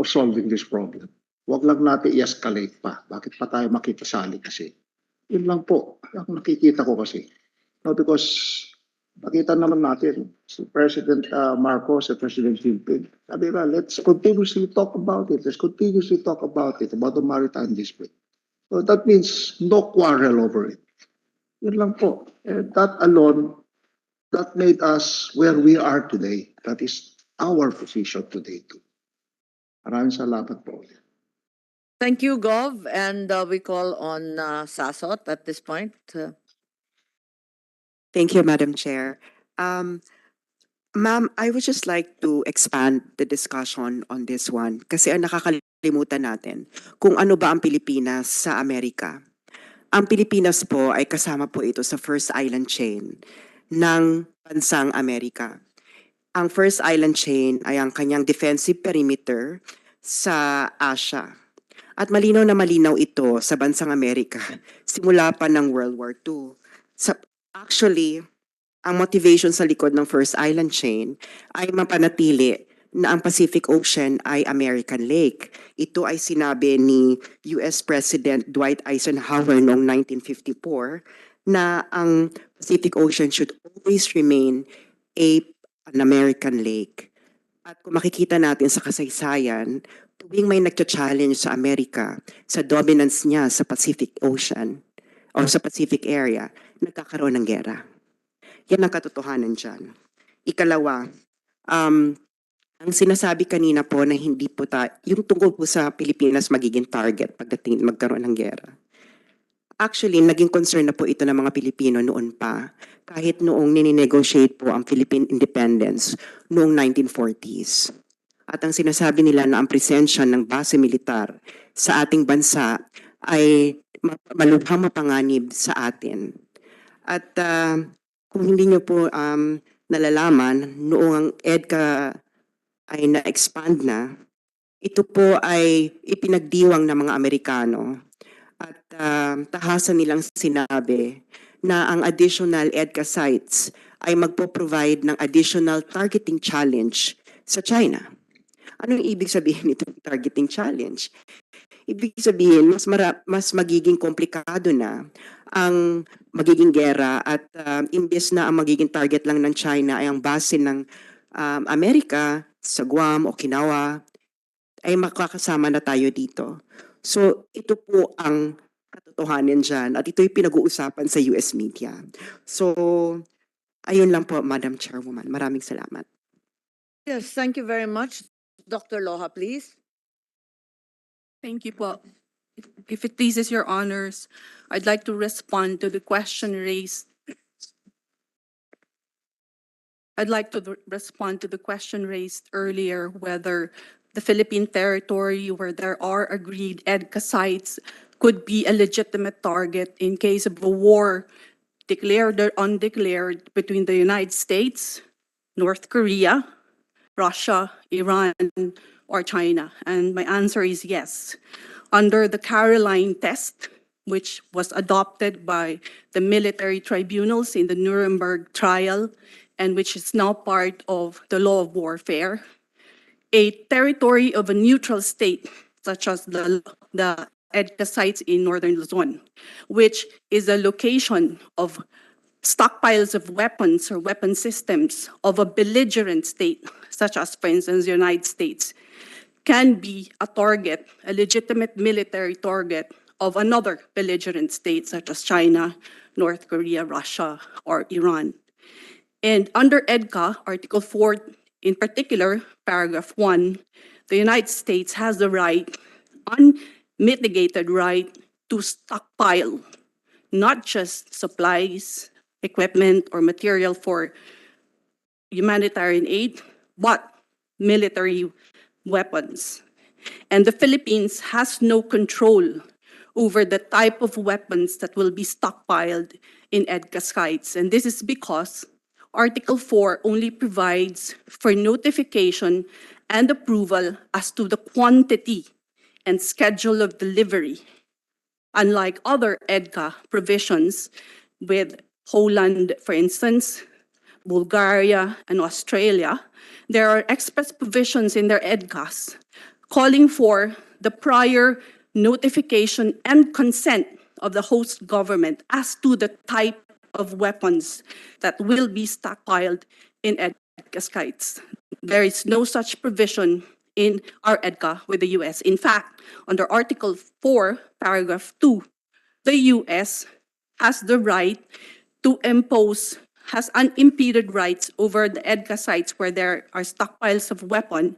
solving this problem. Huwag lang natin i-escalate pa. Bakit pa tayo makikisali kasi? Yun lang po. Ang nakikita ko kasi. No, because nakita naman natin si President Marcos and President Jinping. Sabi ba, let's continuously talk about it. Let's continuously talk about it, about the maritime dispute. So that means no quarrel over it. Yun lang po. And that alone, that made us where we are today. That is our position today too. Maraming salamat po. Thank you, Gov. And we call on Sasot at this point. Thank you, Madam Chair. Ma'am, I would just like to expand the discussion on this one kasi ang nakakalimutan natin kung ano ba ang Pilipinas sa Amerika. Ang Pilipinas po ay kasama po ito sa first island chain ng bansang Amerika. Ang first island chain ay ang kanyang defensive perimeter sa Asia. At malinaw na malinaw ito sa bansang Amerika simula pa ng World War II. Actually, ang motivation sa likod ng first island chain ay mapanatili na ang Pacific Ocean ay American Lake. Ito ay sinabi ni US President Dwight Eisenhower noong 1954 na ang Pacific Ocean should always remain an American lake. At kung makikita natin sa kasaysayan, tuwing may nagcha-challenge sa Amerika sa dominance niya sa Pacific Ocean o sa Pacific area, nagkakaroon ng gera. Yan ang katotohanan dyan. Ikalawa, ang sinasabi kanina po na hindi po yung tungkol po sa Pilipinas magiging target pagdating magkaroon ng gera. Actually, naging concern na po ito ng mga Pilipino noon pa, kahit noong nininegotiate po ang Philippine independence noong 1940s. At ang sinasabi nila na ang presensya ng base militar sa ating bansa ay malubhang mapanganib sa atin. At kung hindi nyo po nalalaman, noong ang EDCA ay na-expand na, ito po ay ipinagdiwang ng mga Amerikano. At tahasan nilang sinabi na ang additional EDCA sites ay magpo-provide ng additional targeting challenge sa China. Anong ibig sabihin nitong targeting challenge? Ibig sabihin, mas magiging komplikado na ang magiging gera at imbes na ang magiging target lang ng China ay ang base ng Amerika sa Guam, Okinawa, ay makakasama na tayo dito. So ito po ang katotohanan dyan at ito'y pinag-uusapan sa US media. So ayun lang po, Madam Chairwoman. Maraming salamat. Yes, thank you very much. Dr. Loha, please. Thank you po. If it pleases your honors, I'd like to respond to the question raised. I'd like to respond to the question raised earlier whether the Philippine territory where there are agreed EDCA sites could be a legitimate target in case of a war, declared or undeclared, between the United States, North Korea, Russia, Iran, or China? And my answer is yes. Under the Caroline test, which was adopted by the military tribunals in the Nuremberg trial, and which is now part of the law of warfare, a territory of a neutral state, such as the EDCA sites in northern Luzon, which is a location of stockpiles of weapons or weapon systems of a belligerent state, such as, for instance, the United States, can be a target, a legitimate military target of another belligerent state, such as China, North Korea, Russia, or Iran. And under EDCA, Article 4, in particular, paragraph 1, the United States has the right, unmitigated right, to stockpile not just supplies, equipment, or material for humanitarian aid, but military weapons. And the Philippines has no control over the type of weapons that will be stockpiled in EDCA sites. And this is because Article 4 only provides for notification and approval as to the quantity and schedule of delivery. Unlike other EDCA provisions with Poland, for instance, Bulgaria, and Australia, there are express provisions in their EDCAs calling for the prior notification and consent of the host government as to the type of weapons that will be stockpiled in EDCA sites. There is no such provision in our EDCA with the US. In fact, under Article 4, paragraph 2, the US has the right to impose, has unimpeded rights over the EDCA sites where there are stockpiles of weapons,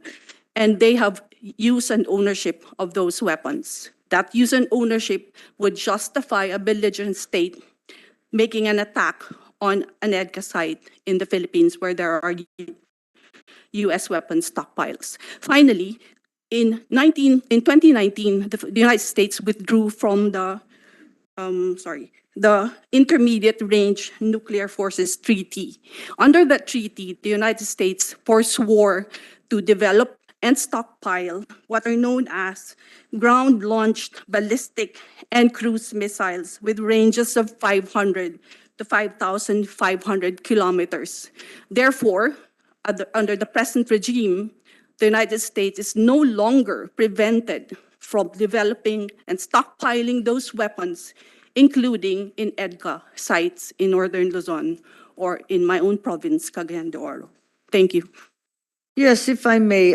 and they have use and ownership of those weapons. That use and ownership would justify a belligerent state making an attack on an EDCA site in the Philippines where there are US weapon stockpiles. Finally, in 2019, the United States withdrew from the Intermediate Range Nuclear Forces Treaty. Under that treaty, the United States forswore to develop and stockpile what are known as ground-launched ballistic and cruise missiles with ranges of 500 to 5,500 kilometers. Therefore, under the present regime, the United States is no longer prevented from developing and stockpiling those weapons, including in EDCA sites in northern Luzon or in my own province, Cagayan de Oro. Thank you. Yes, if I may,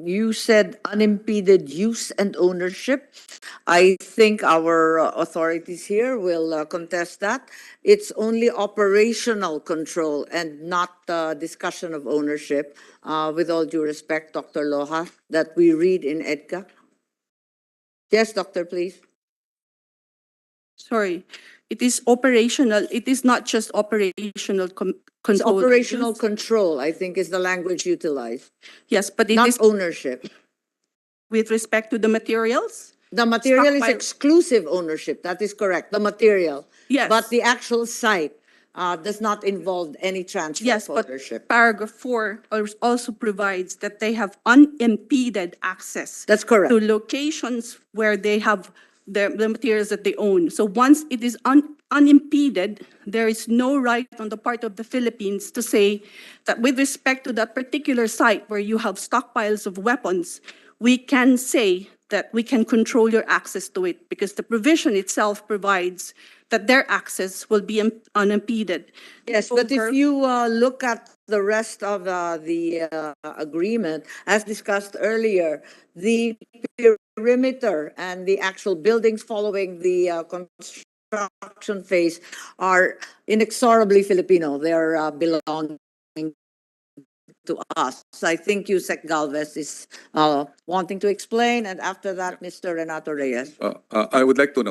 you said unimpeded use and ownership. I think our authorities here will contest that. It's only operational control and not discussion of ownership, with all due respect, Dr. Loha, that we read in EDCA. Yes, doctor, please. Sorry, it is operational. It is not just operational control. It's operational control, I think, is the language utilized, Yes, but it not is ownership. with respect to the materials. The material is Stockpile. exclusive ownership. That is correct. The material. Yes. But the actual site does not involve any transfer Yes, of but ownership. paragraph 4 also provides that they have unimpeded access That's correct. to locations where they have the materials that they own. So once it is unimpeded. There is no right on the part of the Philippines to say that with respect to that particular site where you have stockpiles of weapons, we can say that we can control your access to it because the provision itself provides that their access will be unimpeded. Yes, but if Over- you look at the rest of the agreement, as discussed earlier, the perimeter and the actual buildings following the construction phase are inexorably Filipino. They're belonging to us. I think Yusek Galvez is wanting to explain, and after that, Mr. Renato Reyes. I would like to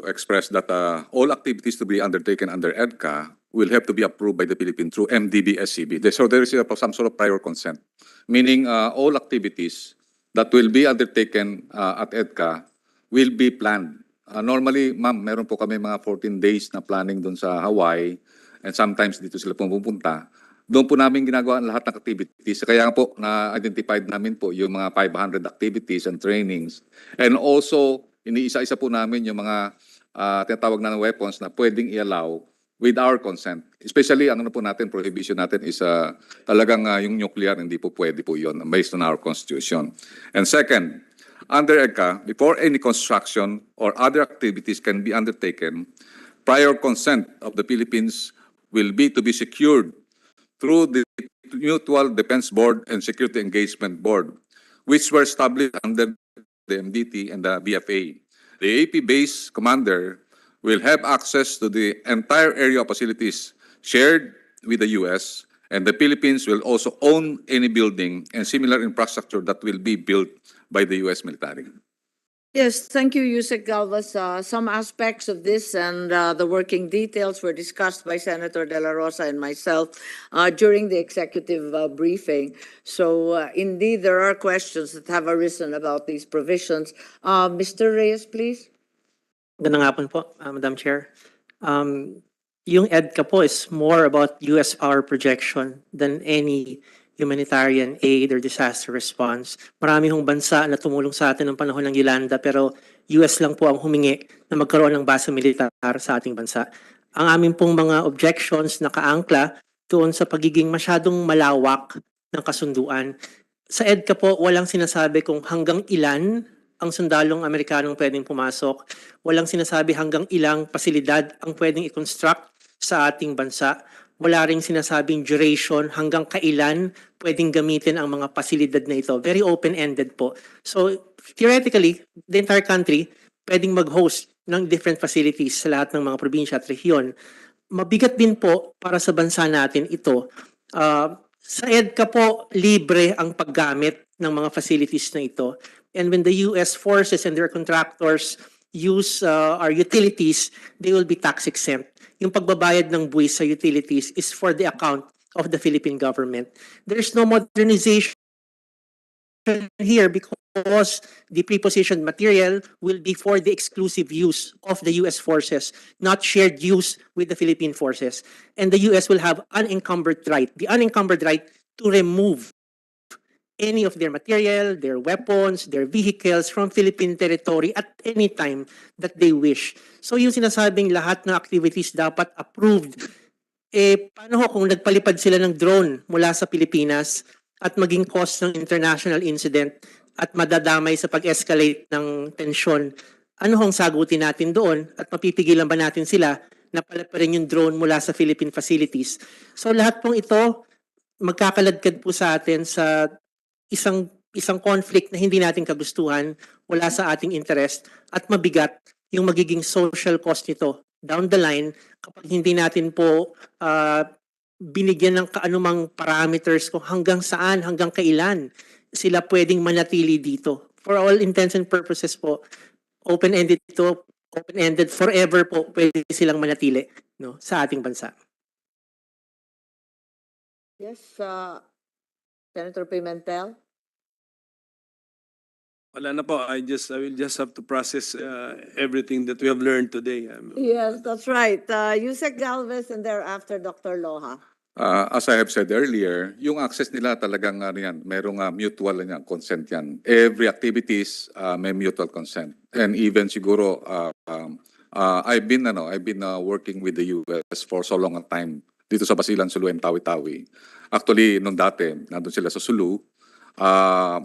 express that all activities to be undertaken under EDCA will have to be approved by the Philippines through MDB-SCB. So there is some sort of prior consent, meaning all activities that will be undertaken at EDCA will be planned. Normally, ma'am, meron po kami mga 14 days na planning doon sa Hawaii and sometimes dito sila pumupunta. Doon po namin ginagawa ang lahat ng activities. Kaya nga po, na-identified namin po yung mga 500 activities and trainings. And also, iniisa-isa po namin yung mga tinatawag na weapons na pwedeng i-allow with our consent. Especially, ano na po natin, prohibition natin is talagang yung nuclear, hindi po pwede po yun based on our constitution. And second, under EDCA, before any construction or other activities can be undertaken, prior consent of the Philippines will be to be secured through the Mutual Defense Board and Security Engagement Board, which were established under the MDT and the BFA. The AP base commander will have access to the entire area of facilities shared with the U.S., and the Philippines will also own any building and similar infrastructure that will be built by the U.S. military. Yes, thank you, Yusek Galvez. Some aspects of this and the working details were discussed by Senator De La Rosa and myself during the executive briefing. So indeed, there are questions that have arisen about these provisions. Mr. Reyes, please. Magandang hapon po, Madam Chair. Yung EDCA po is more about U.S. power projection than any humanitarian aid or disaster response. Marami hong bansa na tumulong sa atin ng panahon ng Yolanda pero US lang po ang humingi na magkaroon ng base militar sa ating bansa. Ang amin pong mga objections nakaangkla doon sa pagiging masyadong malawak ng kasunduan. Sa EDCA po, walang sinasabi kung hanggang ilan ang sundalong Amerikanong pwedeng pumasok. Walang sinasabi hanggang ilang pasilidad ang pwedeng i-construct sa ating bansa. Wala ring sinasabing duration hanggang kailan pwedeng gamitin ang mga pasilidad na ito. Very open-ended po. So theoretically, the entire country pwedeng mag-host ng different facilities sa lahat ng mga probinsya at rehiyon. Mabigat din po para sa bansa natin ito. Sa EDCA po, libre ang paggamit ng mga facilities na ito. And when the US forces and their contractors use our utilities, they will be tax exempt. Yung pagbabayad ng buwis sa utilities is for the account of the Philippine government. There's no modernization here because the prepositioned material will be for the exclusive use of the US forces, not shared use with the Philippine forces. And the US will have unencumbered right, the unencumbered right to remove any of their material, their weapons, their vehicles from Philippine territory at any time that they wish. So yung sinasabing lahat ng activities dapat approved, paano kung nagpalipad sila ng drone mula sa Pilipinas at maging cause ng international incident at madadamay sa pag-escalate ng tensyon? Ano hong sagutin natin doon at mapipigilan ba natin sila na palaparin yung drone mula sa Philippine facilities? So lahat pong ito magkakaladkad po sa atin sa isang conflict na hindi natin kagustuhan, wala sa ating interest at mabigat yung magiging social cost nito down the line kapag hindi natin po binigyan ng kaanumang parameters kung hanggang saan, hanggang kailan sila pwedeng manatili dito. For all intents and purposes po, open-ended ito, open-ended forever po pwede silang manatili sa ating bansa. Yes, Senator Pimentel. Wala na po. I will just have to process everything that we have learned today. Yes, that's right. Yusek Galvez and thereafter Dr. Loha. As I have said earlier, yung access nila talagang yan, merong mutual yan, consent yan. Every activities may mutual consent. And even siguro I've been working with the US for so long a time dito sa Basilan, Sulu, and Tawi-Tawi. Actually, nung dati, nandun sila sa Sulu,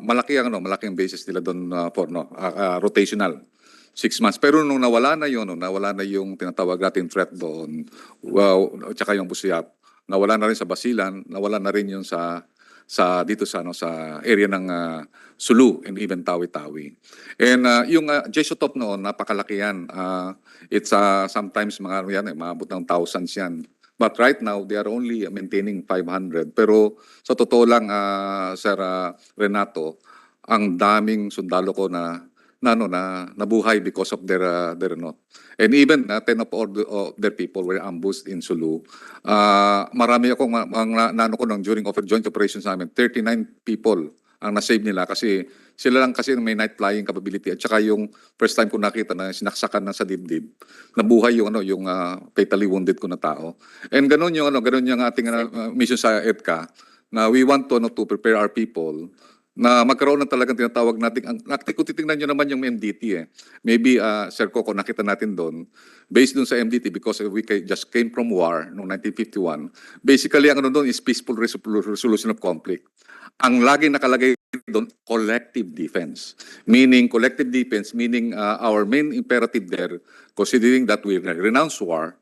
malaki ang basis nila doon for rotational. 6 months. Pero nung nawala na yung tinatawag natin threat doon, tsaka yung Busiyap, nawala na rin sa Basilan, nawala na rin yung sa dito sa area ng Sulu and even Tawi-Tawi. And yung Jesotop noon, napakalaki yan. It's sometimes maabot ng thousands yan. But right now, they are only maintaining 500. Pero sa totoo lang, Sir Renato, ang daming sundalo ko na nabuhay because of their and even 10 of their people were ambushed in Sulu. Marami akong during joint operations namin, 39 people ang na-save nila kasi sila lang kasi may night flying capability at saka yung first time ko nakita na sinaksakan na sa dibdib, nabuhay yung fatally wounded ko na tao. And ganun yung ating mission sa EDCA na we want to prepare our people na magkaroon ng talagang tinatawag natin. Kung titingnan nyo naman yung MDT maybe Sir Coco, nakita natin doon, based doon sa MDT because we just came from war noong 1951, basically ang doon is peaceful resolution of conflict. Ang lagi nakalagay doon, collective defense. Meaning our main imperative there, considering that we renounce war,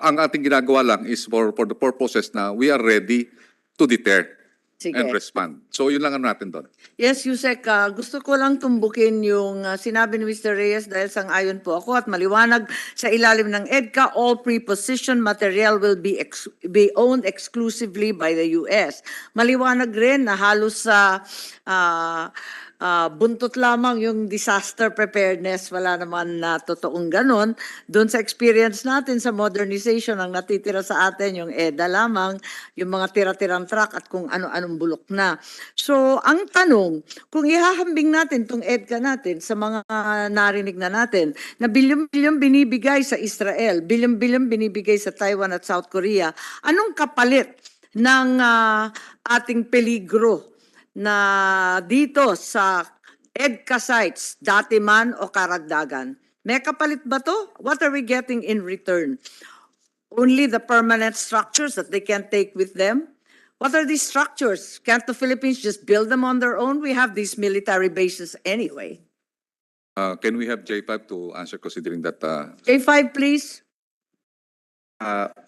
ang ating ginagawa lang is for the purposes na we are ready to deter and respond. So yun lang natin doon. Yes, Yusek, gusto ko lang tumbukin yung sinabi ni Mr. Reyes dahil sang-ayon po ako at maliwanag sa ilalim ng EDCA, all preposition material will be owned exclusively by the US. Maliwanag rin na halos sa buntot lamang yung disaster preparedness, wala naman na totoong ganon. Doon sa experience natin sa modernization, ang natitira sa atin yung EDA lamang, yung mga tira-tirang truck at kung ano-anong bulok na. So, ang tanong, kung ihahambing natin itong EDCA natin sa mga narinig na natin, na bilyon-bilyon binibigay sa Israel, bilyon-bilyon binibigay sa Taiwan at South Korea, anong kapalit ng ating peligro na dito sa EDCA sites, dati man o karagdagan? May kapalit ba to? What are we getting in return? Only the permanent structures that they can take with them? What are these structures? Can't the Philippines just build them on their own? We have these military bases anyway. Can we have J5 to answer considering that? J5, please.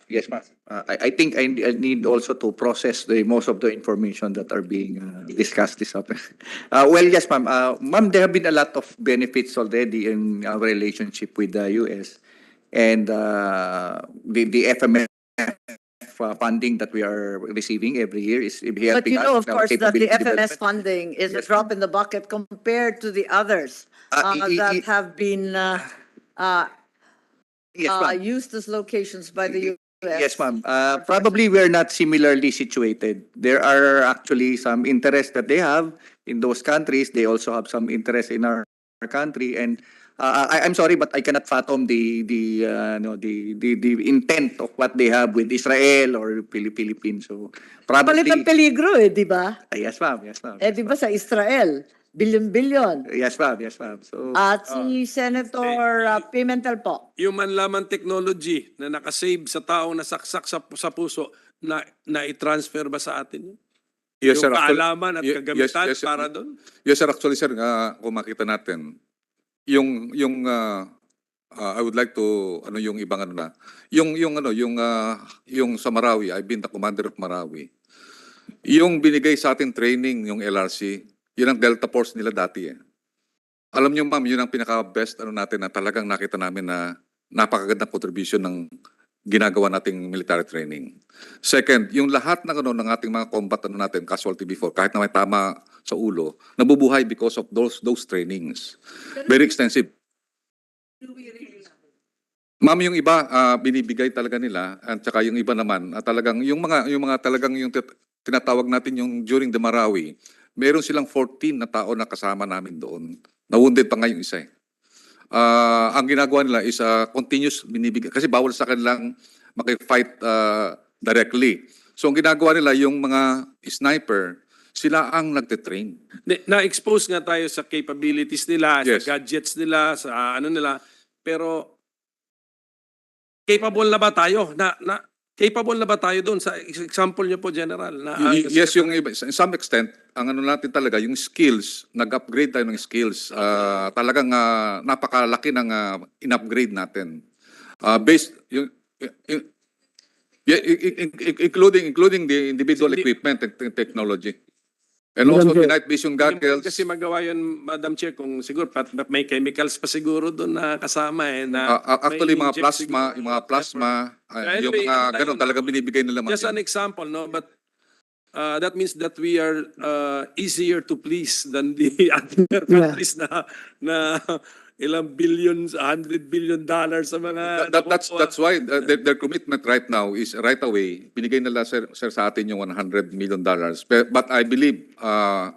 Yes, ma'am. I think I need also to process most of the information that are being discussed this afternoon. Well, yes, ma'am. Ma'am, there have been a lot of benefits already in our relationship with the US, and the FMF funding that we are receiving every year is helping us. But you know, of in our course, that the capability FMS development. funding is a drop in the bucket compared to the others that have been Yes, ma'am. used as locations by the US. Yes, ma'am. Probably we're not similarly situated. There are actually some interest that they have in those countries. They also have some interest in our country. And I'm sorry, but I cannot fathom the intent of what they have with Israel or Philippines. So probably. Palit ang peligro di ba? Yes, ma'am. Yes, ma'am. Di ba sa Israel? Bilyon-bilyon. Yes, ma'am. Yes, ma'am. So, At si Senator Pimentel po. Yung manlaman technology na nakasave sa taong nasaksak sa puso na i-transfer ba sa atin? Yes, Yung sir. kaalaman at Yes, kagamitan yes, para doon? Yes, sir. Actually, sir, kung makita natin, I would like to yung ibang yung sa Marawi, I've been the commander of Marawi. Yung binigay sa atin training, yung LRC, yun ang Delta Force nila dati Alam niyo, ma'am, yun ang pinaka-best natin na talagang nakita namin na napakagandang contribution ng ginagawa nating military training. Second, yung lahat ng ating mga combat natin, casualty before, kahit na may tama sa ulo, nabubuhay because of those trainings. Very extensive. Ma'am, yung iba binibigay talaga nila at saka yung iba naman talagang yung mga talagang yung tinatawag natin yung during the Marawi, meron silang 14 na tao na kasama namin doon. Na-wounded pa nga yung isa Ang ginagawa nila is continuous binibigay kasi bawal sa kanilang maki-fight directly. So ang ginagawa nila yung mga sniper, sila ang nagte-train. Na-expose nga tayo sa capabilities nila, Yes. sa gadgets nila, sa nila. Pero capable na ba tayo capable na ba tayo doon sa example niyo po, General? Yes, yung iba, in some extent, ang ano natin talaga, yung skills, nag-upgrade tayo ng skills. Talagang napakalaki ng in-upgrade natin. Based, yeah, including the individual equipment and technology. And also the night vision Hindi mo goggles. kasi magawa yun, Madam Chair, kung siguro may chemicals pa siguro doon na kasama Actually, may mga inject plasma, siguro. yung mga plasma, yung Anyway, mga ganun, talagang binibigay nila Just an example, no? But that means that we are easier to please than the other countries na ilang billions, $100 billion sa mga... That's why their commitment right now is right away, binigay nila sir sa atin yung $100 million. But I believe, $1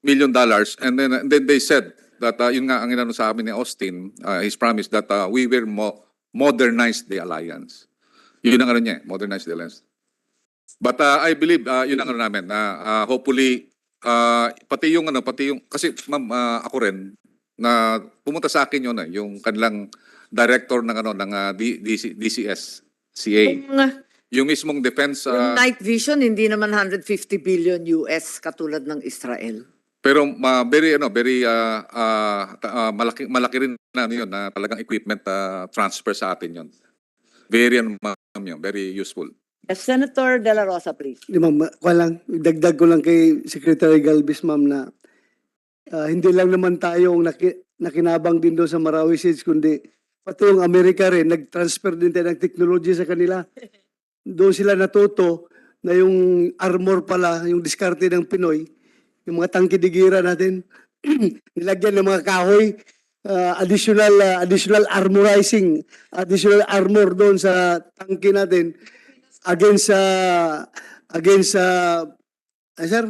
million, and then they said that, yun nga ang inano sa amin ni Austin, his promise that we will modernize the alliance. Yun ang ano niya, modernize the alliance. But I believe, yun ang ano namin, hopefully, pati yung, kasi ma'am, ako rin, na pumunta sa akin yun, yung kanilang director ng DCS, CA. Yung mismong defense... Yung night vision, hindi naman 150 billion US katulad ng Israel. Pero very malaki rin na yun, na talagang equipment transfer sa atin yun. Very very useful. Yes, Senator De La Rosa, please. Ma'am, dagdag ko lang kay Secretary Galvez, ma'am, na hindi lang naman tayo nakinabang din doon sa Marawi Siege, kundi pati yung Amerika rin, nag-transfer din tayo ng technology sa kanila. Doon sila natuto na yung armor pala, yung diskarte ng Pinoy, yung mga tangkidigira natin, nilagyan ng mga kahoy, additional armorizing, additional armor doon sa tangke natin against sir,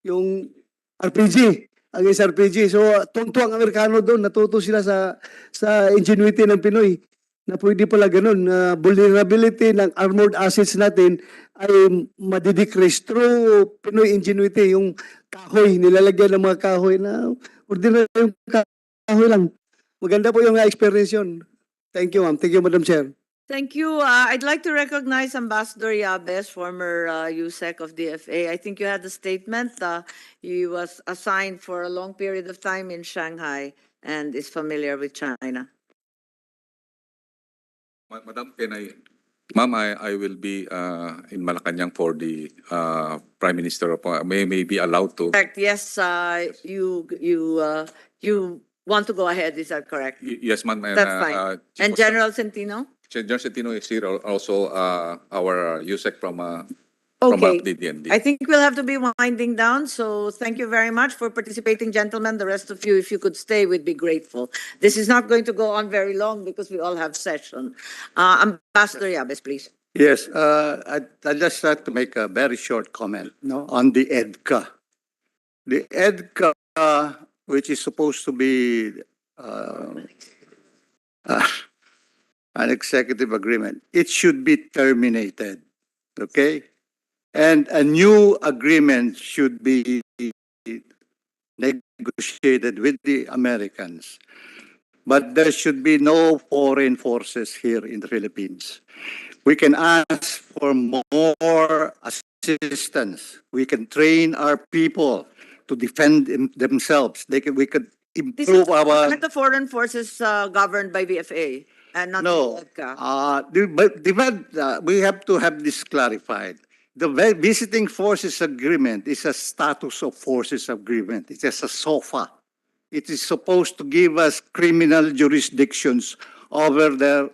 yung RPG. Against RPG. So, tunto ang Amerikano doon, natuto sila sa ingenuity ng Pinoy na pwede pala ganun. Vulnerability ng armored assets natin ay madidecrease through Pinoy ingenuity. Yung kahoy, nilalagyan ng mga kahoy na ordinary yung kahoy lang. Maganda po yung experience yun. Thank you, ma'am. Thank you, Madam Chair. Thank you. I'd like to recognize Ambassador Yabes, former USEC of DFA. I think you had a statement. He was assigned for a long period of time in Shanghai and is familiar with China. Madam, Ma'am, I will be in Malacanang for the Prime Minister of, may be allowed to. Correct. Yes, you want to go ahead. Is that correct? Yes, ma'am. That's fine. And General Centino? General Centino is here, also our USEC from Okay. the DND. I think we'll have to be winding down. So thank you very much for participating, gentlemen. The rest of you, if you could stay, we'd be grateful. This is not going to go on very long because we all have session. Ambassador Yabes, please. Yes, I'd just like to make a very short comment on the EDCA. The EDCA, which is supposed to be an executive agreement, it should be terminated, okay? And a new agreement should be negotiated with the Americans. But there should be no foreign forces here in the Philippines. We can ask for more assistance. We can train our people to defend themselves. We could improve our... Aren't the foreign forces governed by VFA and not No, EDCA? we have to have this clarified. The visiting forces agreement is a status of forces agreement. It's just a SOFA. It is supposed to give us criminal jurisdictions over the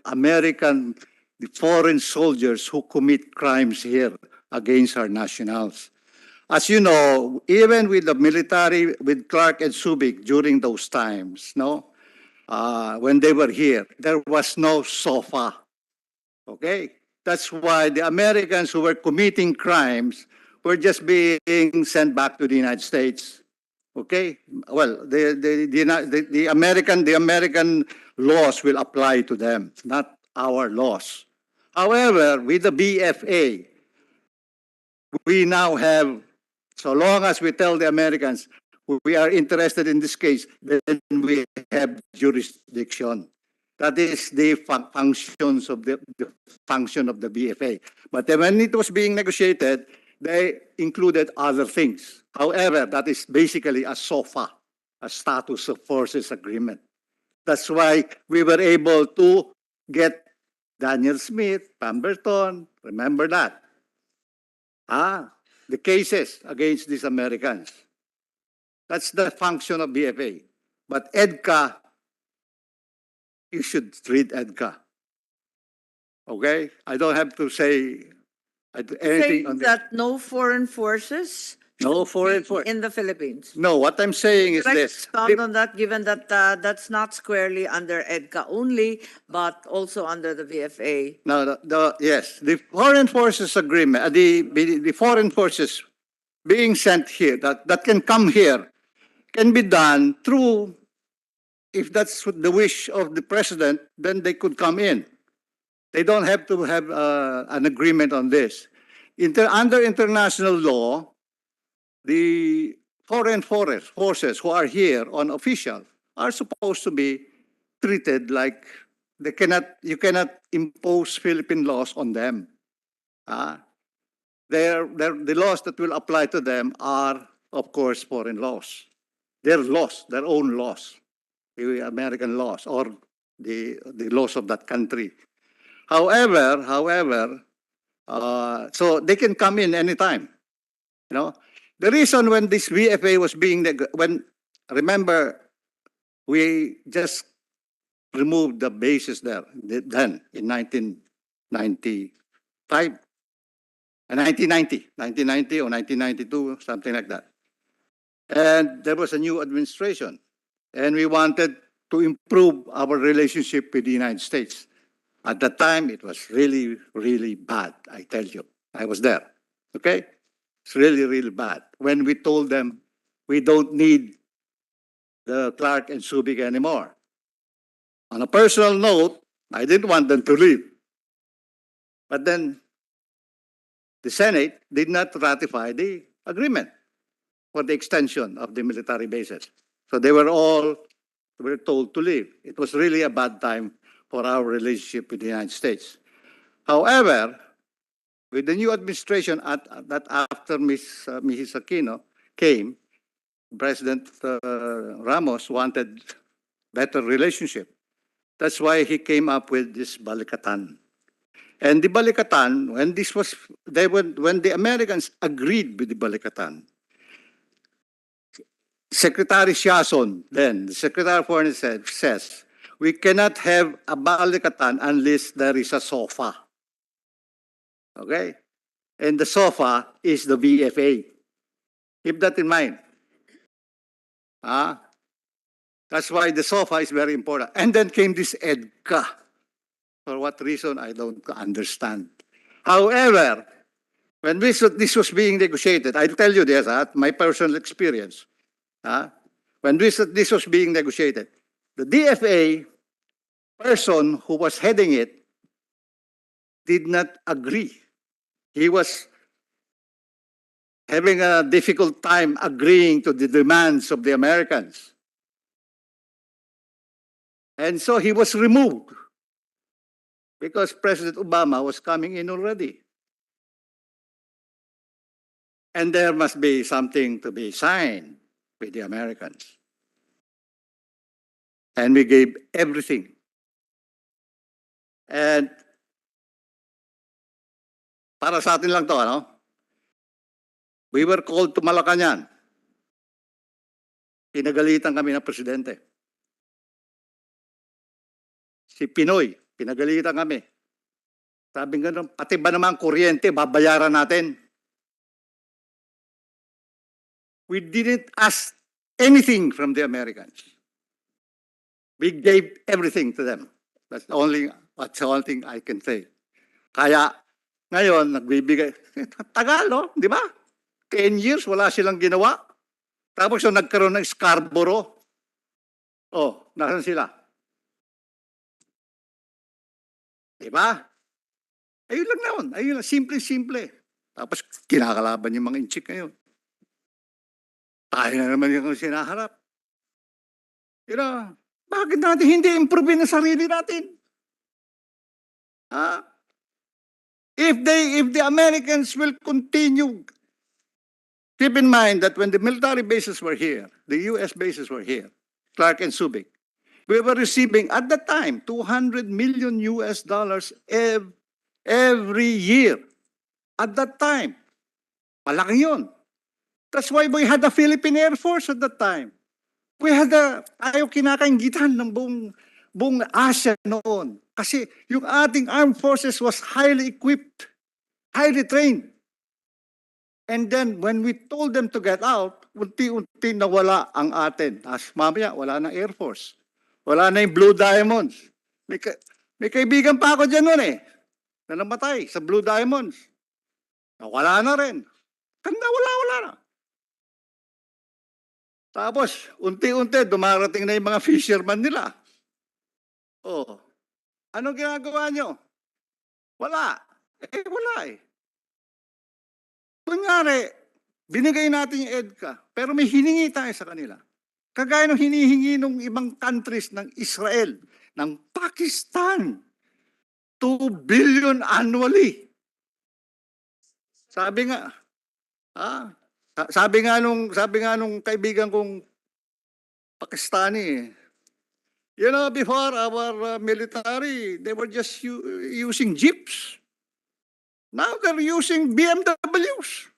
foreign soldiers who commit crimes here against our nationals. As you know, even with the military, with Clark and Subic during those times, when they were here, there was no SOFA. Okay? That's why the Americans who were committing crimes were just being sent back to the United States. Okay? Well, the American laws will apply to them, not our laws. However, with the BFA, we now have, so long as we tell the Americans we are interested in this case, then we have jurisdiction. That is the functions of the function of the BFA. But then when it was being negotiated, they included other things. However, that is basically a SOFA, a status of forces agreement. That's why we were able to get Daniel Smith, Pemberton, remember that? The cases against these Americans. That's the function of BFA. But EDCA, you should read EDCA. Okay? I don't have to say anything on Saying that no foreign forces No foreign force. in the Philippines. No, what I'm saying is Would you like to this. expound on that, given that that's not squarely under EDCA only, but also under the VFA? No, yes, the foreign forces agreement, the foreign forces being sent here, that can come here, can be done through, if that's the wish of the president, then they could come in. They don't have to have an agreement on this. Under international law, the foreign forces who are here on official are supposed to be treated like you cannot impose Philippine laws on them. The laws that will apply to them are, of course, foreign laws. Their laws, their own laws, the American laws or the laws of that country. However, so they can come in anytime. You know, the reason when this VFA was being, remember, we just removed the bases there then in 1995, 1990 or 1992, something like that. And there was a new administration, and we wanted to improve our relationship with the United States. At the time, it was really, really bad, I tell you. I was there, okay? It's really, really bad. When we told them we don't need the Clark and Subic anymore. On a personal note, I didn't want them to leave. But then the Senate did not ratify the agreement for the extension of the military bases. So they were told to leave. It was really a bad time for our relationship with the United States. However, with the new administration that after Mrs. Aquino came, President Ramos wanted better relationship. That's why he came up with this Balikatan. And the Balikatan, when the Americans agreed with the Balikatan, Secretary Siason, then the Secretary of Foreign Affairs, says, we cannot have a Balikatan unless there is a SOFA. Okay? And the SOFA is the VFA. Keep that in mind. That's why the SOFA is very important. And then came this EDCA. For what reason, I don't understand. However, when this was being negotiated, I'll tell you this, my personal experience. When this was being negotiated, the DFA person who was heading it did not agree. He was having a difficult time agreeing to the demands of the Americans. And so he was removed because President Obama was coming in already. And there must be something to be signed with the Americans. And we gave everything. And para sa atin lang to, ano? We were called to Malacanang. Pinagalitan kami ng presidente. Si Pinoy, pinagalitan kami. Sabi nga, pati ba naman kuryente, babayaran natin? We didn't ask anything from the Americans. We gave everything to them. That's the only thing I can say. Kaya, ngayon, nagbibigay. Tagal, no? Di ba? 10 years, wala silang ginawa. Tapos yung nagkaroon ng Scarborough. Oh, nasan sila? Di ba? Ayun lang naman. Ayun lang. Simple-simple. Tapos kinakalaban yung mga inchik ngayon. Tayo na naman yung sinaharap. You know, Bakit natin hindi improve ang sarili natin? Ah, if the Americans will continue, keep in mind that when the military bases were here, the U.S. bases were here, Clark and Subic, we were receiving at that time $200 million every year. At that time, malaki yun. That's why we had the Philippine Air Force at that time. We had ayaw kinakaingitan ng buong Asia noon. Kasi yung ating armed forces was highly equipped, highly trained. And then when we told them to get out, unti-unti nawala ang atin. As mamaya, wala na Air Force. Wala na yung Blue Diamonds. May kaibigan pa ako dyan noon na namatay sa Blue Diamonds. Wala na rin. Wala na. Tapos, unti-unti, dumarating na yung mga fisherman nila. Oh, anong ginagawa nyo? Wala. Wala eh. Kunyari, binigay natin yung EDCA, pero may hiningi tayo sa kanila. Kagaya ng hinihingi ng ibang countries ng Israel, ng Pakistan, 2 billion annually. Sabi nga nung kaibigan kong Pakistani, you know, before our military, they were just using jeeps. Now they're using BMWs.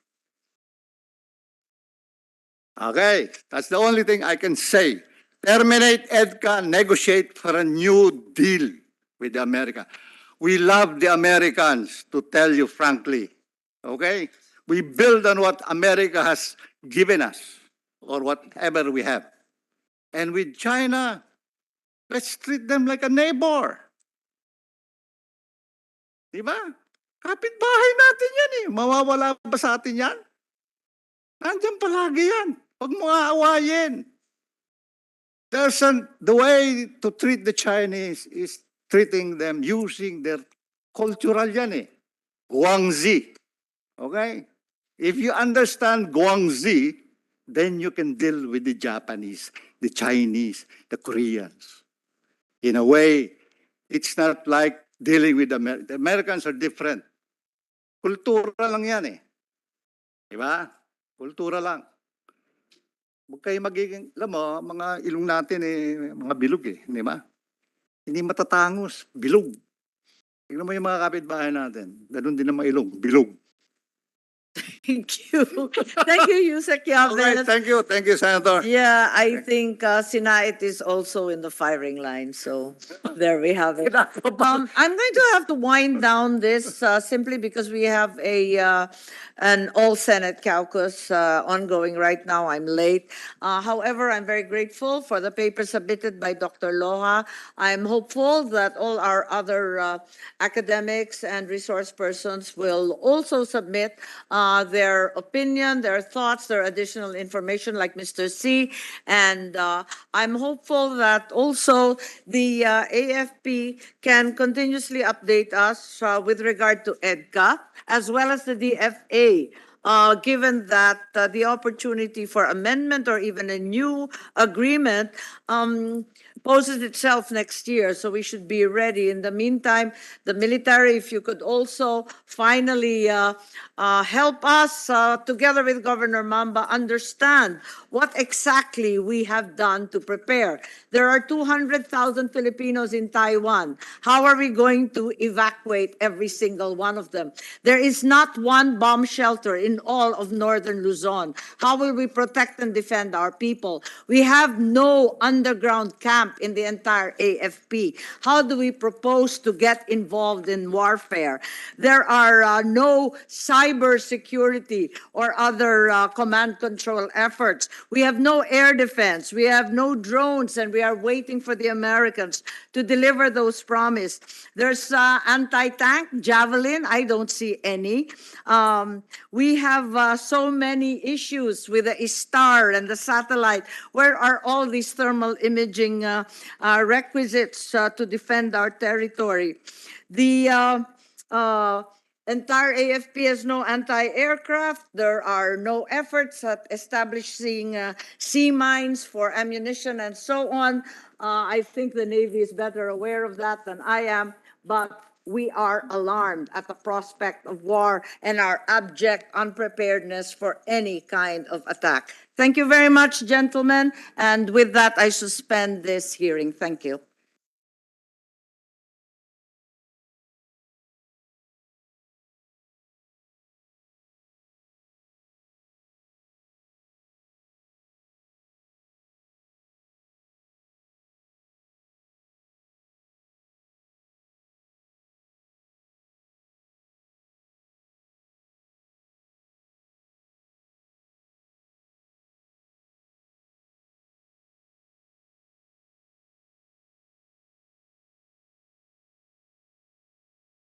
Okay, that's the only thing I can say. Terminate EDCA, negotiate for a new deal with America. We love the Americans, to tell you frankly. Okay? We build on what America has given us, or whatever we have. And with China, let's treat them like a neighbor. Diba? Kapitbahay natin yan eh. Mawawala ba sa atin yan? Nandiyan palagi yan. Huwag mo aawayin. The way to treat the Chinese is treating them using their cultural yan eh. Guangxi. Okay? If you understand Guangxi, then you can deal with the Japanese, the Chinese, the Koreans. In a way, it's not like dealing with the Americans are different. Kultura lang yan eh. Diba? Kultura lang. Huwag kayo magiging, alam mo, mga ilong natin eh, mga bilog eh. Di ba? Hindi matatangos, bilog. Tingnan mo yung mga kapitbahay natin. Ganun din ang mga ilong, bilog. Thank you. Thank you, Yusek Yabes. Okay, thank you. Thank you, Senator. Yeah, I think Sinait is also in the firing line. So there we have it. I'm going to have to wind down this simply because we have an all Senate caucus ongoing right now. I'm late. However, I'm very grateful for the paper submitted by Dr. Loha. I'm hopeful that all our other academics and resource persons will also submit their opinion, their thoughts, their additional information like Mr. C. And I'm hopeful that also the AFP can continuously update us with regard to EDCA as well as the DFA. Given that the opportunity for amendment or even a new agreement poses itself next year, so we should be ready. In the meantime, the military, if you could also finally help us, together with Governor Mamba, understand what exactly we have done to prepare. There are 200,000 Filipinos in Taiwan. How are we going to evacuate every single one of them? There is not one bomb shelter in all of northern Luzon. How will we protect and defend our people? We have no underground camp in the entire AFP. How do we propose to get involved in warfare? There are no cyber security or other command control efforts. We have no air defense. We have no drones, and we are waiting for the Americans to deliver those promised. There's anti-tank, Javelin. I don't see any. We have so many issues with the STAR and the satellite. Where are all these thermal imaging requisites to defend our territory? The entire AFP has no anti-aircraft. There are no efforts at establishing sea mines for ammunition and so on. I think the Navy is better aware of that than I am, but we are alarmed at the prospect of war and our abject unpreparedness for any kind of attack. Thank you very much, gentlemen. And with that, I suspend this hearing. Thank you.